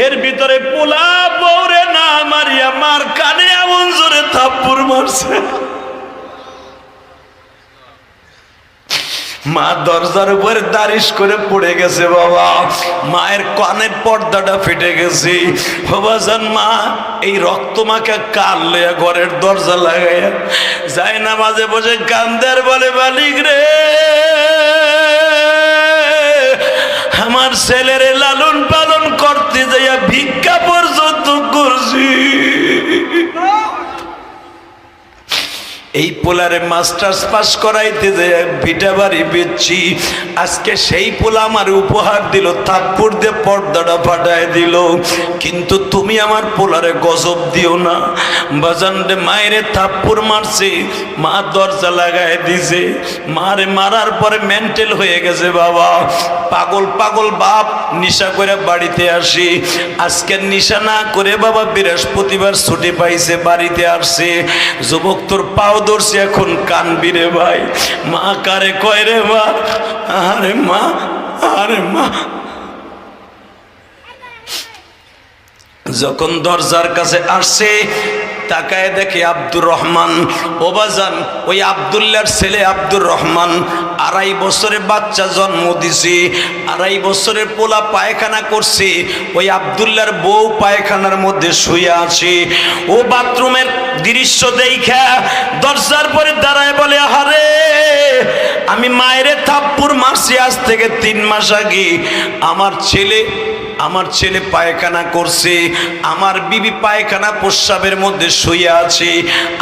এর ভিতরে পোলা বউরে না মারিয়া মার কানে এমন জোরে থাপ্পড় মারছে, মা দরজার উপরে দাঁড়িস করে পড়ে গেছে। বাবা, মায়ের কানের পর্দাটা ফেটে গেছে। বাবাজান, মা এই রক্ত মাখা কান লইয়া ঘরের দরজা লাগাইয়া যায় না, মাঝে বসে কান্দার বলে, মালিক রে, আমার ছেলেরে লালন পালন করতে যাইয়া ভিক্ষা পর্যন্ত করছি, এই পোলারে মাস্টার্স পাস করাইতে যে ভিটা বাড়ি বেচছি, আজকে সেই পোলা আমার উপহার দিল, থাপ্পড় দিয়ে পর্দাটা ফাটায় দিল। কিন্তু তুমি আমার পোলারে গজব দিও না। বাজান রে, মায়েরে থাপ্পড় মারছে, মা দরজা লাগায় দিছে, মারে মারার পরে মেন্টাল হয়ে গেছে। বাবা, পাগল পাগল বাপ নিশা করে বাড়িতে আসি, আজকে নিশা না করে বাবা বৃহস্পতিবার ছুটি পাইছে, বাড়িতে আসছে। যুবক তোর পাও ধরছে, এখন কানবি রে ভাই। মা কারে কয় রে মা, আরে মা, আরে মা। যখন দরজার কাছে আসছে, তাকায় দেখে আব্দুর রহমান। ও বাজান, ওই আব্দুল্লাহর ছেলে আব্দুর রহমান 2.5 বছরের বাচ্চা জন্ম দিছে, 2.5 বছরের পোলা পায়খানা করছে, ওই আব্দুল্লাহর বউ পায়খানার মধ্যে শুয়ে আছে। ও বাথরুমের দৃশ্য দেখা দরজার পরে দাঁড়ায় বলে, আরে আমি মায়েরে থাপ্পড় মারছি আজ থেকে 3 মাস আগে, আমার ছেলে পায়খানা করছে, আমার বিবি পায়খানা প্রস্রাবের মধ্যে শুয়ে আছে,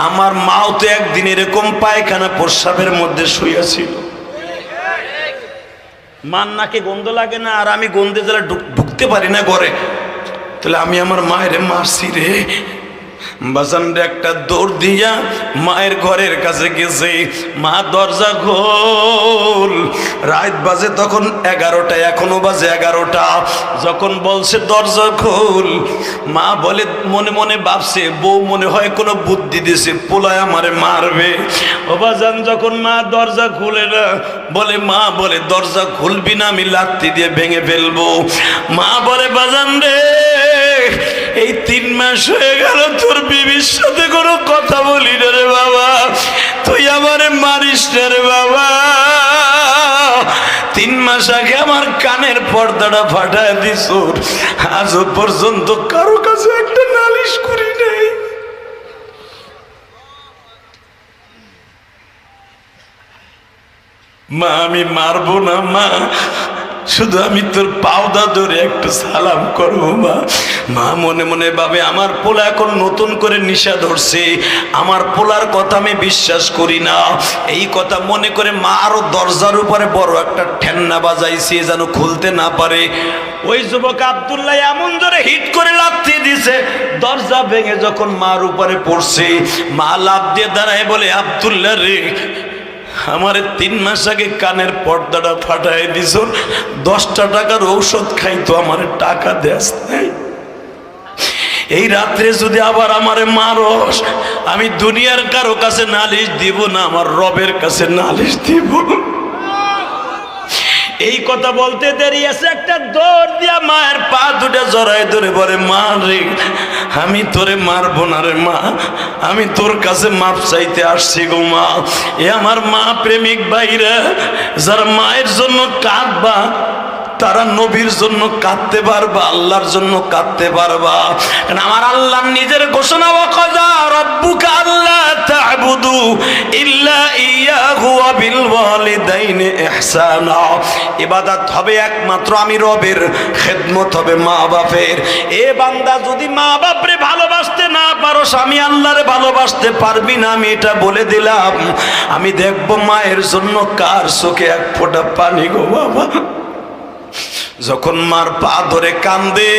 আমার মাও তো একদিন এরকম পায়খানা প্রস্রাবের মধ্যে শুয়ে ছিল। মান নাকে গন্ধ লাগে না, আর আমি গন্ধে যারা ঢুকতে পারি না ঘরে, তাহলে আমি আমার মায়ের মারছি রে। বাজান রে, একটা দৌড় দিয়া মায়ের ঘরের কাছে গেছে, মা দরজা খোল। রাত বাজে তখন 11টা, এখনো বাজে 11টা। যখন বলছে দরজা খোল, মা বলে, মনে মনে ভাবছে বউ মনে হয় কোনো বুদ্ধি দিছে, পোলায় আমারে মারবে। ও বাজান, যখন মা দরজা খুলে না, বলে মা বলে, দরজা খুলবি না, আমি লাত্তি দিয়ে ভেঙে ফেলবো। মা বলে, বাজান রে, এই 3 মাস হয়ে গেল তোর বিবির সাথে কোনো কথা বলি না রে বাবা, তুই আমারে মারিস না রে বাবা। 3 মাস আগে আমার কানের পর্দাটা ফাটায় দিস, আজও পর্যন্ত কারো কাছে একটা নালিশ করি নাই। মা, আমি মারবো না মা, শুধু আমি তোর পাওদা ধরে একটু সালাম করবো মা। মা মনে মনে ভাবে, আমার পোলা এখন নতুন করে নিশা ধরছে, আমার পোলার কথা আমি বিশ্বাস করি না। এই কথা মনে করে মা আরো দরজার উপরে বড় একটা ঠেন্না বাজাইছে, যেন খুলতে না পারে। ওই যুবক আব্দুল্লাহ এমন জোরে হিট করে লাথি দিছে, দরজা ভেঙে যখন মার উপরে পড়ছে, মা লাফ দিয়ে দাঁড়ায় বলে, আব্দুল্লাহ রে, আমার 3 মাস আগে কানের পর্দাটা ফাটাই দিছ, 10টা টাকার ঔষধ খাইতো, আমার টাকা দেস নাই। এই রাত্রে যদি আবার আমারে মারস, আমি দুনিয়ার কারো কাছে নালিশ দিব না, আমার রবের কাছে নালিশ দিব। এই কথা বলতে দেরি আছে, একটা দৌড় দিয়া মায়ের পা দুটা জড়াই ধরে বলে, মা রে, আমি তোরে মারবো না রে মা, আমি তোর কাছে মাপ চাইতে আসছি গো মা। এ আমার মা প্রেমিক ভাইরা, যারা মায়ের জন্য কাঁদবা, তারা নবীর জন্য কাঁদতে পারবা, আল্লাহর জন্য কাঁদতে পারবা। আমার আল্লাহ নিজের ঘোষণা, ওয়াকাযা রাব্বুকা আল্লা তা'বুদু ইল্লা ইয়াহু ওয়া বিল ওয়ালিদাইনি ইহসানা। ইবাদত হবে একমাত্র আমি রবের, খেদমত হবে মা বাপের। এ বান্দা, যদি মা বাপরে ভালোবাসতে না পারো, আমি আল্লাহরে ভালোবাসতে পারবি না, আমি এটা বলে দিলাম। আমি দেখবো মায়ের জন্য কার চোখে এক ফোঁটা পানি গো বাবা। যখন মার পা ধরে কান্দে,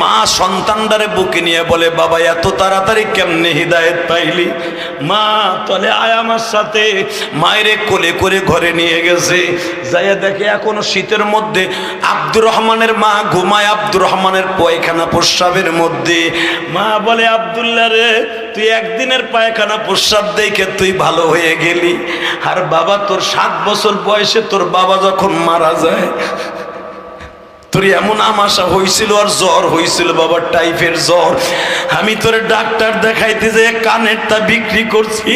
মা সন্তানটারে বুকে নিয়ে বলে, বাবা এত তাড়াতাড়ি কেমনে হিদায়েত পাইলি? মা তলে আয় আমার সাথে। মায়েরে কোলে করে ঘরে নিয়ে গেছে, যাইয়া দেখে এখনো শীতের মধ্যে আব্দুর রহমানের মা ঘুমায়, আব্দুর রহমানের পায়খানা প্রস্রাবের মধ্যে। মা বলে, আব্দুল্লাহ রে, তুই একদিনের পায়খানা প্রস্রাব দেখে তুই ভালো হয়ে গেলি, আর বাবা তোর 7 বছর বয়সে তোর বাবা যখন মারা যায়, ভিতরে এমন আমাশা হয়েছিল আর জ্বর হয়েছিল বাবা, টাইফের জ্বর। আমি তোরে ডাক্তার দেখাইতে যে কানের তা বিক্রি করছি,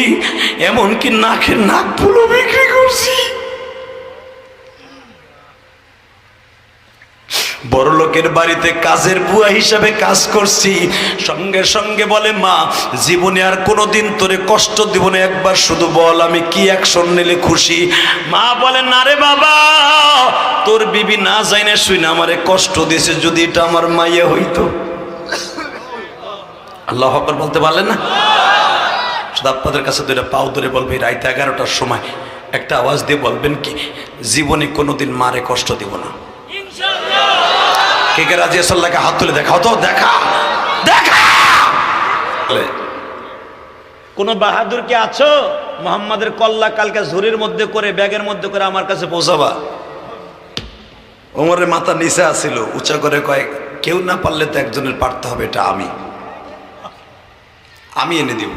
এমনকি নাকের নাক ফুলো বিক্রি করছি। বড় লোকের বাড়িতে কাজের বুয়া হিসাবে কাজ করছি। সঙ্গে সঙ্গে বলে, মা জীবনে আর কোনোদিন তোরে কষ্ট দিব না, একবার শুধু বল আমি কি অ্যাকশন নিলে খুশি। মা বলে, না রে বাবা, তোর বিবি না যাই না শুই না আমারে কষ্ট দিয়েছে, যদি এটা আমার মাইয়া হইতো। আল্লাহ আকবার বলতে পারলেন না? শুধু আপনাদের কাছে দুইটা পাও ধরে বলবে, রাত 11টার সময় একটা আওয়াজ দিয়ে বলবেন কি, জীবনে কোনোদিন মারে কষ্ট দিব না। কে কে রাজি আছেন? হাত তুলে দেখাও তো, দেখা দেখা। কোন বাহাদুর কি আছো? মোহাম্মদের কল্লা কালকে ঝুড়ির মধ্যে করে ব্যাগের মধ্যে করে আমার কাছে পৌঁছাবা। ওমরের মাথা নিচে আসিল, উঁচা করে কয়েক, কেউ না পারলে তো একজনের পারতে হবে, এটা আমি এনে দিব।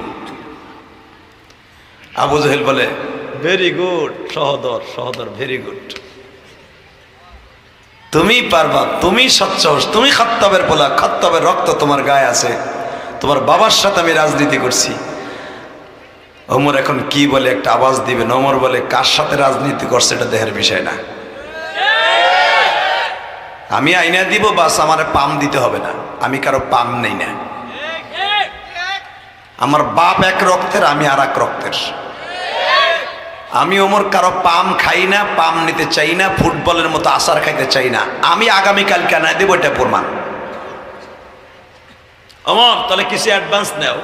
আবু জাহেল বলে, ভেরি গুড সহদর, সহদর ভেরি গুড, তুমি পারবা, তুমি সচ্চ, তুমি খাত্তাবের পোলা, খাত্তাবের রক্ত তোমার গায়ে আছে, তোমার বাবার সাথে আমি রাজনীতি করছি। ওমর এখন কি বলে একটা আওয়াজ দিবেন। ওমর বলে, কার সাথে রাজনীতি করছে এটা দেহের বিষয় না, আমি আইনা দিব, বাস আমার পাম দিতে হবে না, আমি কারো পাম নেই না। আমার বাপ এক রক্তের, আমি আর এক রক্তের। আমি ওমর কারো পাম খাই না, পাম নিতে চাই না, ফুটবলের মতো আসার খাইতে চাই না। আমি আগামীকালকে আনা দেবো, এটা প্রমাণ। ওমর তাহলে কিছু অ্যাডভান্স নেও।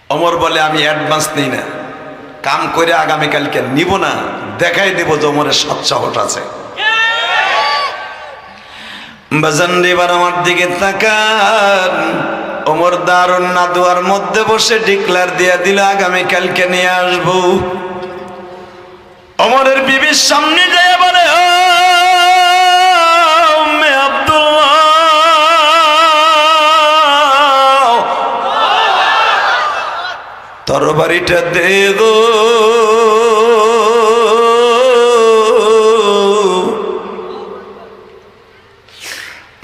ওমর বলে, আমি অ্যাডভান্স নেই না, কাম করে আগামীকালকে নিব না, দেখাই দেবো যে ওমরের সৎ সাহস আছে। বাজান এবার আমার দিকে তাকান। ওমর দারুন নাদুয়ার মধ্যে বসে ডিক্লার দিয়ে দিল, আগামীকালকে নিয়ে আসবো। ওমরের বিবির সামনে যায় বলে, ও উম্মে আব্দুল্লাহ, তরবারিটা দে গো।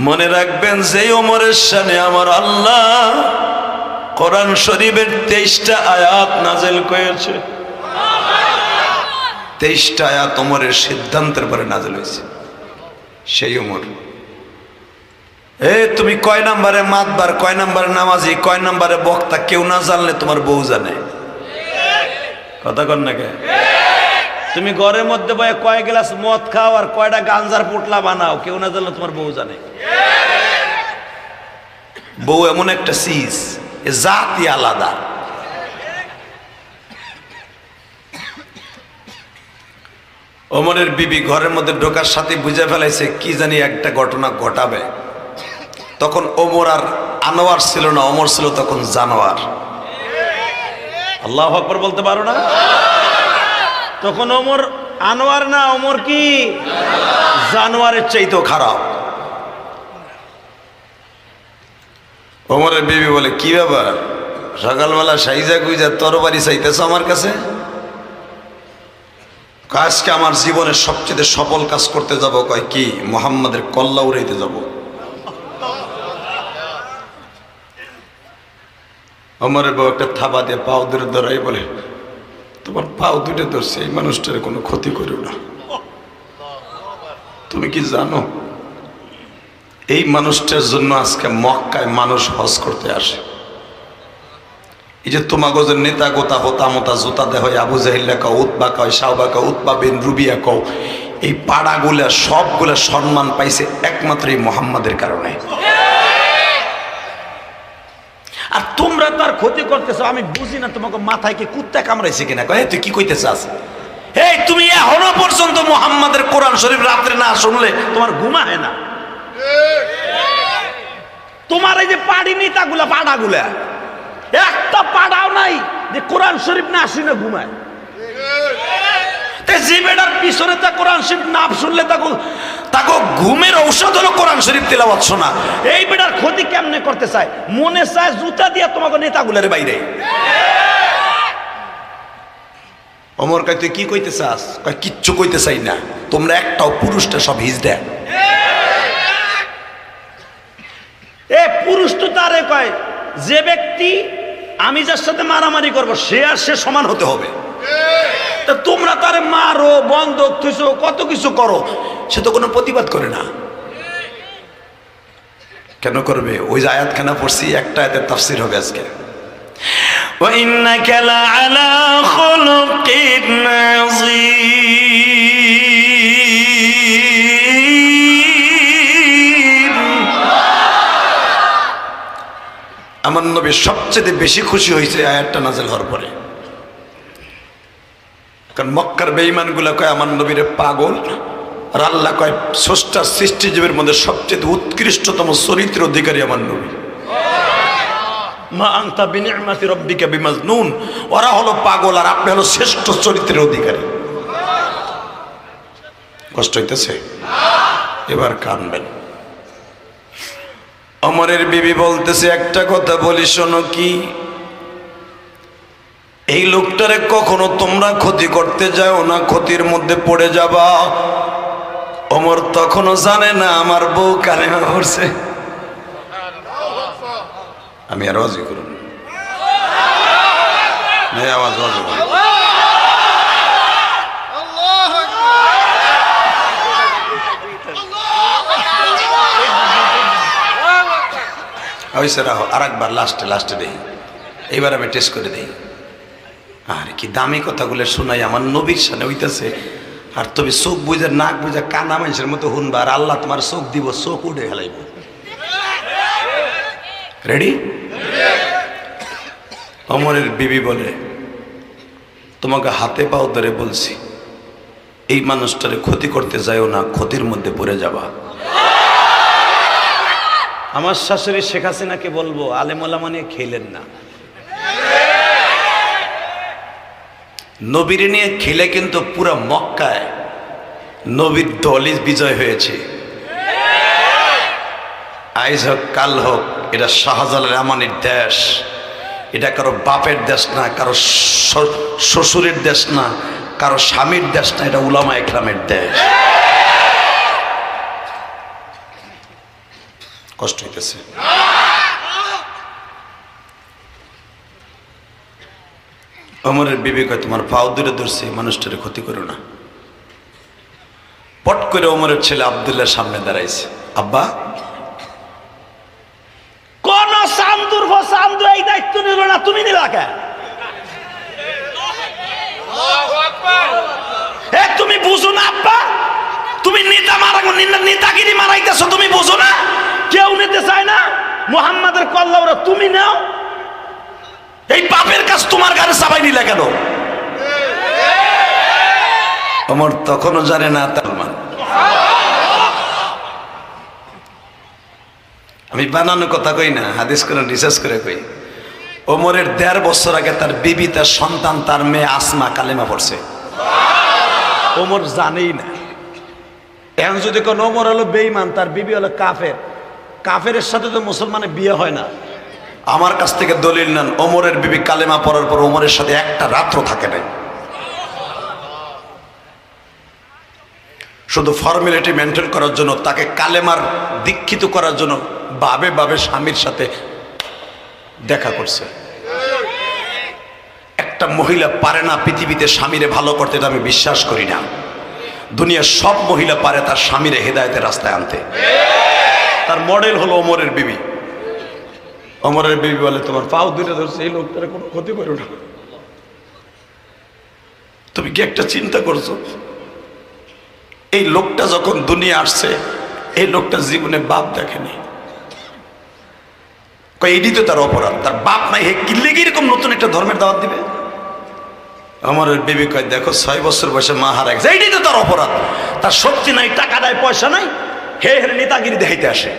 মনে রাখবেন, যে ওমরের সামনে আমার আল্লাহ কোরআন শরীফের 23টা আয়াত নাযিল করেছে। 23টা আয়াত ওমরের সিদ্ধান্তের পরে নাযিল হয়েছে। সেই ওমর, তুমি কয় নম্বরে মাতবার, কয় নম্বরে নামাজি, কয় নম্বরে বক্তা কেউ না জানলে তোমার বউ জানে। কথা কন না কে? তুমি ঘরের মধ্যে বয়ে কয় গ্লাস মদ খাও আর কয়টা গাঞ্জার পুটলা বানাও, কেউ না জানলে তোমার বউ জানে। বউ এমন একটা চিজ, জাতি আলাদা। ওমরের বিবি ঘরের মধ্যে ঢোকার সাথে বুঝে ফেলাইছে কি জানি একটা ঘটনা ঘটাবে। তখন ওমর আর আনোয়ার ছিল না, ওমর ছিল তখন জানোয়ার। আল্লাহু আকবার বলতে পারো না? তখন ওমর আনোয়ার না, ওমর কি জানোয়ারের চাইতেও খারাপ। ওমরের বিবি বলে, কি ব্যাপার, সকালবেলা সাইজা গুইজা তরবারি চাইতেছ আমার কাছে? আজকে আমার জীবনের সবচেয়ে সফল কাজ করতে যাব। কয় কি? মুহাম্মাদের কল্লা উড়াইতে যাব। ওমরের বউ একটা থাবা দিয়ে পাও ধরে ধরাই বলে, তোমার পাও দুটো ধরছে, এই মানুষটার কোনো ক্ষতি করিও না। তুমি কি জানো এই মানুষটার জন্য আজকে মক্কায় মানুষ হজ করতে আসে? এই যে তোমাগজের নেতা গোতা হোতা মোতা জোতা দেহ, আবু জাহিল্লা কাও, উতবা কয়, শাহবা কাও, উতবা বিন রুবিয়া কও, এই পাড়াগুলা সবগুলা সম্মান পাইছে একমাত্র এই মুহাম্মাদের কারণে। আর তোমরা তার ক্ষতি করতেছো, আমি বুঝি না তোমাকে মাথায় কি কুত্তা কামড়াইছে কিনা। কয়, তুই কি কইতে চাস? এই তুমি এখনো পর্যন্ত মুহাম্মাদের কোরআন শরীফ রাত্রে না শুনলে তোমার ঘুম হয় না। তোমার এই যে পাড়ি নেতাগুলা, পাড়াগুলা একটা পাড়াও নাই যে কোরআন শরীফ না শুনে ঘুমায়। যে বেটার পিছনে তা কোরআন শরীফ না শুনলে তাকে ঘুমের ঔষধ হলো কোরআন শরীফ তেলাওয়াত শোনা। এই বেটার ক্ষতি কেমনে করতে চায়? মনে চায় জুতা দিয়া তোমাকে নেতাগুলার বাইরে। ওমর কয় তুই কি কইতে চাস? কয় কিচ্ছু কইতে চাই না, তোমরা একটাও পুরুষটা সব হিজড়া। এ পুরুষ তো তারে কয় যে ব্যক্তি আমি যার সাথে মারামারি করবো সে আর সে সমান হতে হবে। তা তোমরা তারে মারো, বন্ধক থুইছো, কত কিছু করো, সে তো কোনো প্রতিবাদ করে না। কেন করবে? ওই যে আয়াতখানা পড়ছি, একটা আয়াতের তাফসীর হবে আজকে। ওয়া ইন্নাকা লাআলা খুলুকিন আযীম। আমার নবী সবচেয়ে বেশি খুশি হয়েছে আয়াতটা নাযিল হওয়ার পরে। কারণ মক্কার বেঈমানগুলো কয় আমার নবীরে পাগল, আর আল্লাহ কয় স্রষ্টার সৃষ্টিজীবের মধ্যে সবচেয়ে উৎকৃষ্টতম চরিত্রের অধিকারী আমার নবী। মা আনতা বিনিআমাতি রাব্বিকা বিমাজনুন। ওরা হলো পাগল আর আপনি হলো শ্রেষ্ঠ চরিত্রের অধিকারী। কষ্ট হইতেছে? এবার কানবেন। ওমরের বিবি বলতেছে একটা কথা বলি শোনো, কি এই লোকটারে কখনো তোমরা ক্ষতি করতে যাও না, ক্ষতির মধ্যে পড়ে যাবা। ওমর তখনও জানে না আমার বউ কালেমা পড়ছে। আমি আর ওয়াজি করুন না, আওয়াজ ওয়াজি করুন। হয়েছে রাহো, আর একবার লাস্টে দেই। এইবার আমি টেস্ট করে দিই। আর কি দামি কথাগুলো শোনাই আমার নবীর সামনে হইতেছে, আর তুমি চোখ বুঝে নাক বুঝে কানা মানুষের মতো হুনবা, আর আল্লাহ তোমার চোখ দিব, চোখ উঠে ফেলাইব। রেডি? ওমরের বিবি বলে তোমাকে হাতে পাও ধরে বলছি এই মানুষটারে ক্ষতি করতে যাও না, ক্ষতির মধ্যে পড়ে যাবা। আমার শাশুড়ি শেখ হাসিনাকে বলবো আলেম ওলামা নিয়ে খেলেন না। নবীর নিয়ে খেলে কিন্তু পুরো মক্কায় নবীর দলই বিজয় হয়েছে। আইজ হোক কাল হোক, এটা শাহজালাল আমানির দেশ, এটা কারো বাপের দেশ না, কারো শ্বশুরের দেশ না, কারো স্বামীর দেশ না, এটা উলামা ইকরামের দেশ। কষ্ট হইতেছে? ওমরের বিবি কয় তোমার পাও দূরে ধরছে, মানুষটারে ক্ষতি করো না। পট করে ওমরের ছেলে আব্দুল্লাহ সামনে দাঁড়াইছে। আব্বা, কোন সামদুর সামদু এই দায়িত্ব নিল না, তুমি নিলা কেন? তুমি বুঝো না আব্বা? তুমি নেতা নেতাগিরি মারাইতেছো, তুমি বুঝো না? কেউ নিতে চায় না, মুহাম্মাদের কল্লাওরা তুমি নাও। এই পাপের কাজ তোমার ঘরে চাপাই নিলে কেন? ওমর তখনও জানে না তালমান। আমি বানানো কথা কই না, হাদিস করে রিসার্চ করে কই। ওমরের ১.৫ বছর আগে তার বিবি, তার সন্তান, তার মেয়ে আসমা কালেমা পড়ছে। ওমর জানেই না। এখন যদি কোন ওমর হলো বেঈমান, তার বিবি হলো কাফের, কাফেরের সাথে তো মুসলমানের বিয়ে হয় না। আমার কাছ থেকে দলিল নেন, ওমরের বিবি কালেমা পড়ার পর ওমরের সাথে একটা রাত্র থাকে নাই। শুধু ফর্মালিটি মেনটেন করার জন্য, তাকে কালেমার দীক্ষিত করার জন্য বাবে বাবে স্বামীর সাথে দেখা করছে। একটা মহিলা পারে না পৃথিবীতে স্বামীরে ভালো করতে, এটা আমি বিশ্বাস করি না। দুনিয়ার সব মহিলা পারে তার স্বামীরে হেদায়েতের রাস্তায় আনতে। তার মডেল হলো ওমরের বিবি। ওমরের বিবি বলে তোমার পাও দূরে ধরছে, এই লোকটার কোনো ক্ষতি করো না। তুমি কি একটা চিন্তা করছো, এই লোকটা যখন দুনিয়া আসছে, এই লোকটা জীবনে বাপ দেখেনি। এটাই তো তার অপরাধ, তার বাপ নাই, হে কিল্লে এরকম নতুন একটা ধর্মের দাওয়াত দিবে। আমার বিবি কয় দেখো ৬ বছর বয়সে মা হারা গেছে, এইটাই তো তার অপরাধ। তার শক্তি নাই, টাকা নাই, পয়সা নাই, হে হে নেতাগিরি দেখাইতে আসে।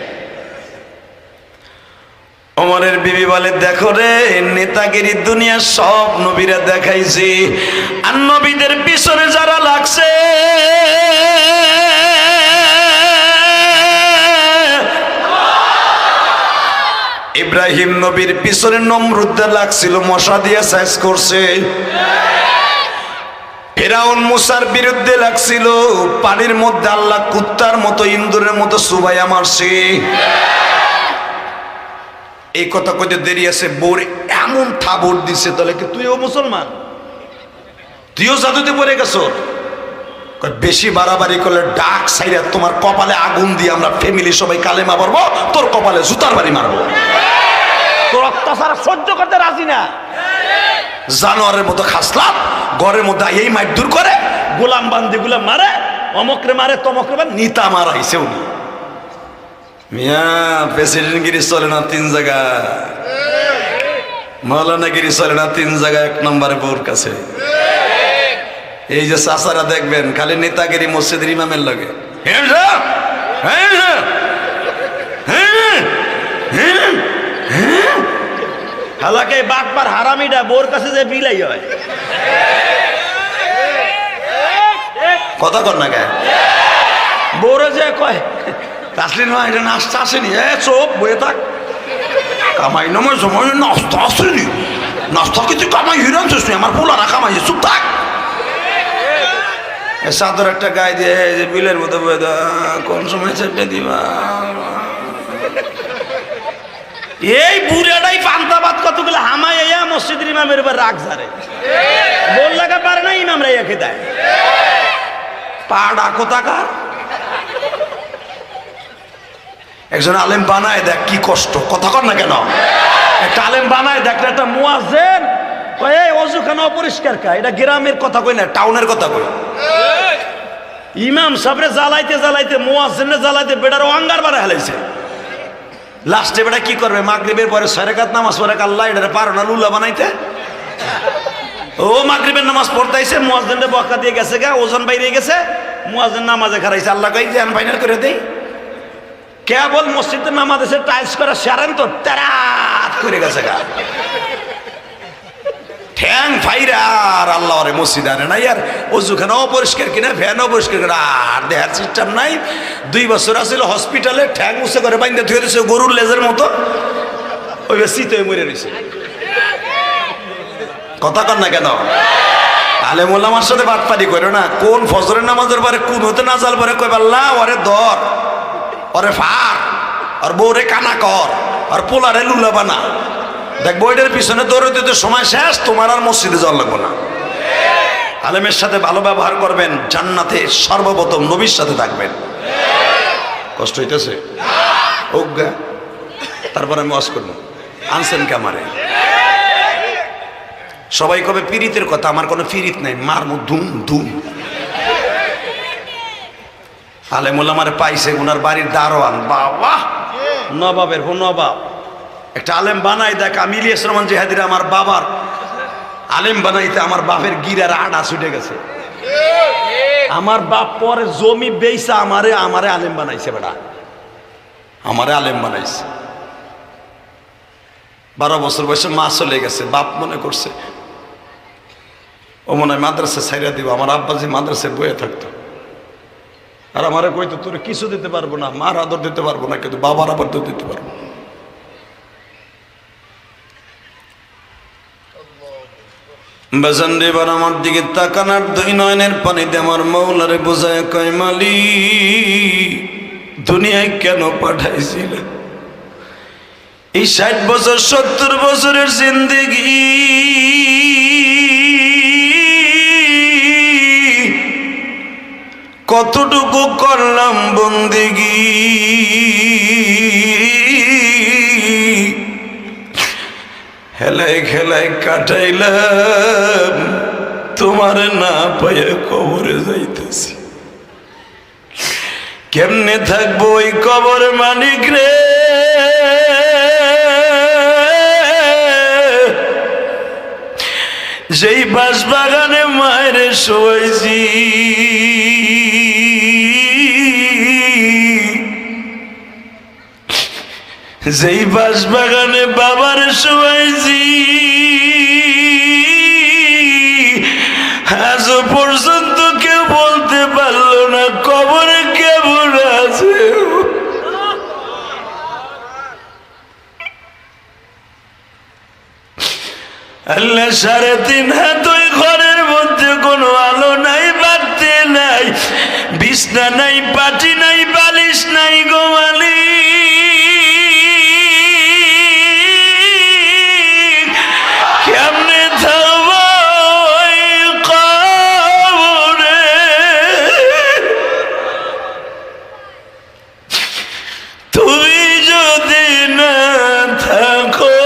ওমরের বিবি বলে দেখো রে, নেতাগিরি দুনিয়ার সব নবীরা দেখাইছে, আর নবীদের পিছনে যারা লাগছে, ইব্রাহিম নবীর পিছনে নমরুদদের লাগছিল, মশা দিয়ে সাইজ করছে। ফিরাউন মুসার বিরুদ্ধে লাগছিল, পানির মধ্যে আল্লাহ কুত্তার মতো ইন্দুরের মতো সুবাইয়া মারছে। এই কথা কইতে দেরি আছে, বোর এমন থাবড় দিছে, তাহলে কি তুইও মুসলমান, তুইও জাদুতে পড়ে গেছ? বেশি বাড়াবাড়ি করলে ডাক সাইরা তোমার কপালে আগুন দিয়ে আমরা ফ্যামিলি সবাই কালেমা পড়বো, তোর কপালে জুতার বাড়ি মারবো। তোর অত্যাচার সহ্য করতে রাজি না। জানোয়ারের মতো খাসলাম ঘরের মধ্যে এই মাইট দূর করে গোলাম বান্দি গুলাম মারে, অমকরে মারে তমকরে মারে, নিতা মারাইছে উনি। মিয়া প্রেসিডেন্টগিরি চলে না 3 জায়গা, মৌলানাগিরি চলে না 3 জায়গা, 1 নম্বরে বোর কাছে। এই যে চাচারা দেখবেন খালি নেতাগিরি মসজিদের ইমামের লাগে, হালাকে বাটপার হারামিটা বোর কাছে যে বিলাই হয়। কথা কর না কে বোরে যে কয় তাসলিন মা এটা নাস্তা আসেনি, চোপ বয়ে থাক, কামাই নামার সময় নাস্তা আসেনি, নাস্তা কিছু কামাই হিরানছিস নি, আমার পোলারা কামাই, চুপ থাক। সাদর একটা গায়ে দিয়ে যে বিলের মতো বয়ে দা, কোন সময় চেপে দিবা। এই বুড়াটাই পান্তাবাদ কতগুলো হামাই মসজিদের ইমামের উপর রাগ ঝাড়ে, বল লাগা পারে না, ইমাম রাইয়া খেদায় পা ডাকো টাকার। একজন আলেম বানায় দেখ কি কষ্ট, কথা কর না কেন? একটা আলেম বানায় দেখ, একটা মুয়াজ্জিন এই অজুখানা অপরিষ্কার কা, এটা গ্রামের কথা কই না, টাউনের কথা কই। ইমাম সাহেবরে জ্বালাইতে জ্বালাইতে মুয়াজ্জিনে জ্বালাইতে বেটার অঙ্গার বাড়া হেলাইছে। লাস্টে বেটা কি করবে, মাগরিবের পরে 6 রাকাত নামাজ পড়ে, আল্লাহ এটা পারো না লুলা বানাইতে। ও মাগরিবের নামাজ পড়তাইছে, মুয়াজ্জিনে বকা দিয়ে গেছে গা, ওজন বাইরে গেছে, মুয়াজ্জিন নামাজে খারাইছে, আল্লাহ কই জান ফাইনাল করে দেই। কেবল মসজিদের নামাজ এসে টাইলস করা সারেন তো তারাত করে গেছে গা, ঠ্যাং ফাইরার আল্লাহ রে মসজিদ আনে নাই। আর অজুখানা অপরিষ্কার কিনা, ফ্যান অপরিষ্কার কিনা, আর দেহার সিস্টেম নাই। 2 বছর আসছিল হসপিটালে, ঠ্যাং উঁচে করে বাইন্দা ধুয়ে দিয়েছে গরুর লেজের মতো, ওই শীতে মরে রয়েছে। কথা কর না কেন? আলেম ওলামার সাথে বাটপারি করো না। কোন ফজরের নামাজের পরে কোন হতে না যাল পরে কই পাল্লা ওরে ধর, ওরে ফার, আর বউরে কানা কর, আর পোলারে লুলা বানা। দেখ বইটার পিছনে দৌড়ে দিতে সময় শেষ, তোমার আর মসজিদে যাওয়া লাগবে না। আলেমের সাথে ভালো ব্যবহার করবেন, জান্নাতে সর্বপ্রথম নবীর সাথে থাকবেন। কষ্ট হইতেছে ওগা, তারপর আমি ওয়াজ করবো, আনছেন কামারে। সবাই কবে পীড়িতের কথা, আমার কোনো পীড়িত নাই, মারমু ধুম ধুম। আলেম ওলামারে পাইছে ওনার বাড়ির দারোয়ান, বাবা নবাবের নবাব। একটা আলেম বানাই দেখ, আমি ইলিয়াস রহমান জিহাদির আমার বাবার আলেম বানাইতে আমার বাপের গিরার আড়া ছুটে গেছে। আমার বাপ পরে জমি বেইসা আমারে আলেম বানাইছে, বেটা আমারে আলেম বানাইছে। 12 বছর বয়সে মা চলে গেছে, বাপ মনে করছে ও মনে হয় মাদ্রাসা ছাইরা দিব। আমার আব্বাজি মাদ্রাসায় বয়ে থাকতো, আর আমারে কইতো তোর কিছু দিতে পারবো না, মার আদর দিতে পারবো না, কিন্তু বাবার আদর দিতে পারবো। বেজান এবার আমার দিকে তাকানার 2 নয়নের পানিতে আমার মৌলারে বোঝায় কয়, মালিক দুনিয়ায় কেন পাঠাইছিলে? এই 60 বছর 70 বছরের জিন্দেগি কতটুকু করলাম বন্দেগি, হেলায় খেলায় কাটাইলাম, তোমার না পায়ে কবরে যাইতেছি। কেমনে থাকবো ওই কবর মানিক রে, যেই বাস বাগানে মায়ের শোয়াইছি, যেই বাস বাগানে বাবার শোয়াইছি, আজ পর্যন্ত কেউ বলতে পারলো না কবরে কেমন আছে। আল্লাহ 3.5 হাত ওই ঘরের মধ্যে কোনো আলো বিছনা নাই, পাটি নাই, বালিশ নাই গো মালিক, কেমনে থাকবো ওই কবরে? তুমি যদি না থাকো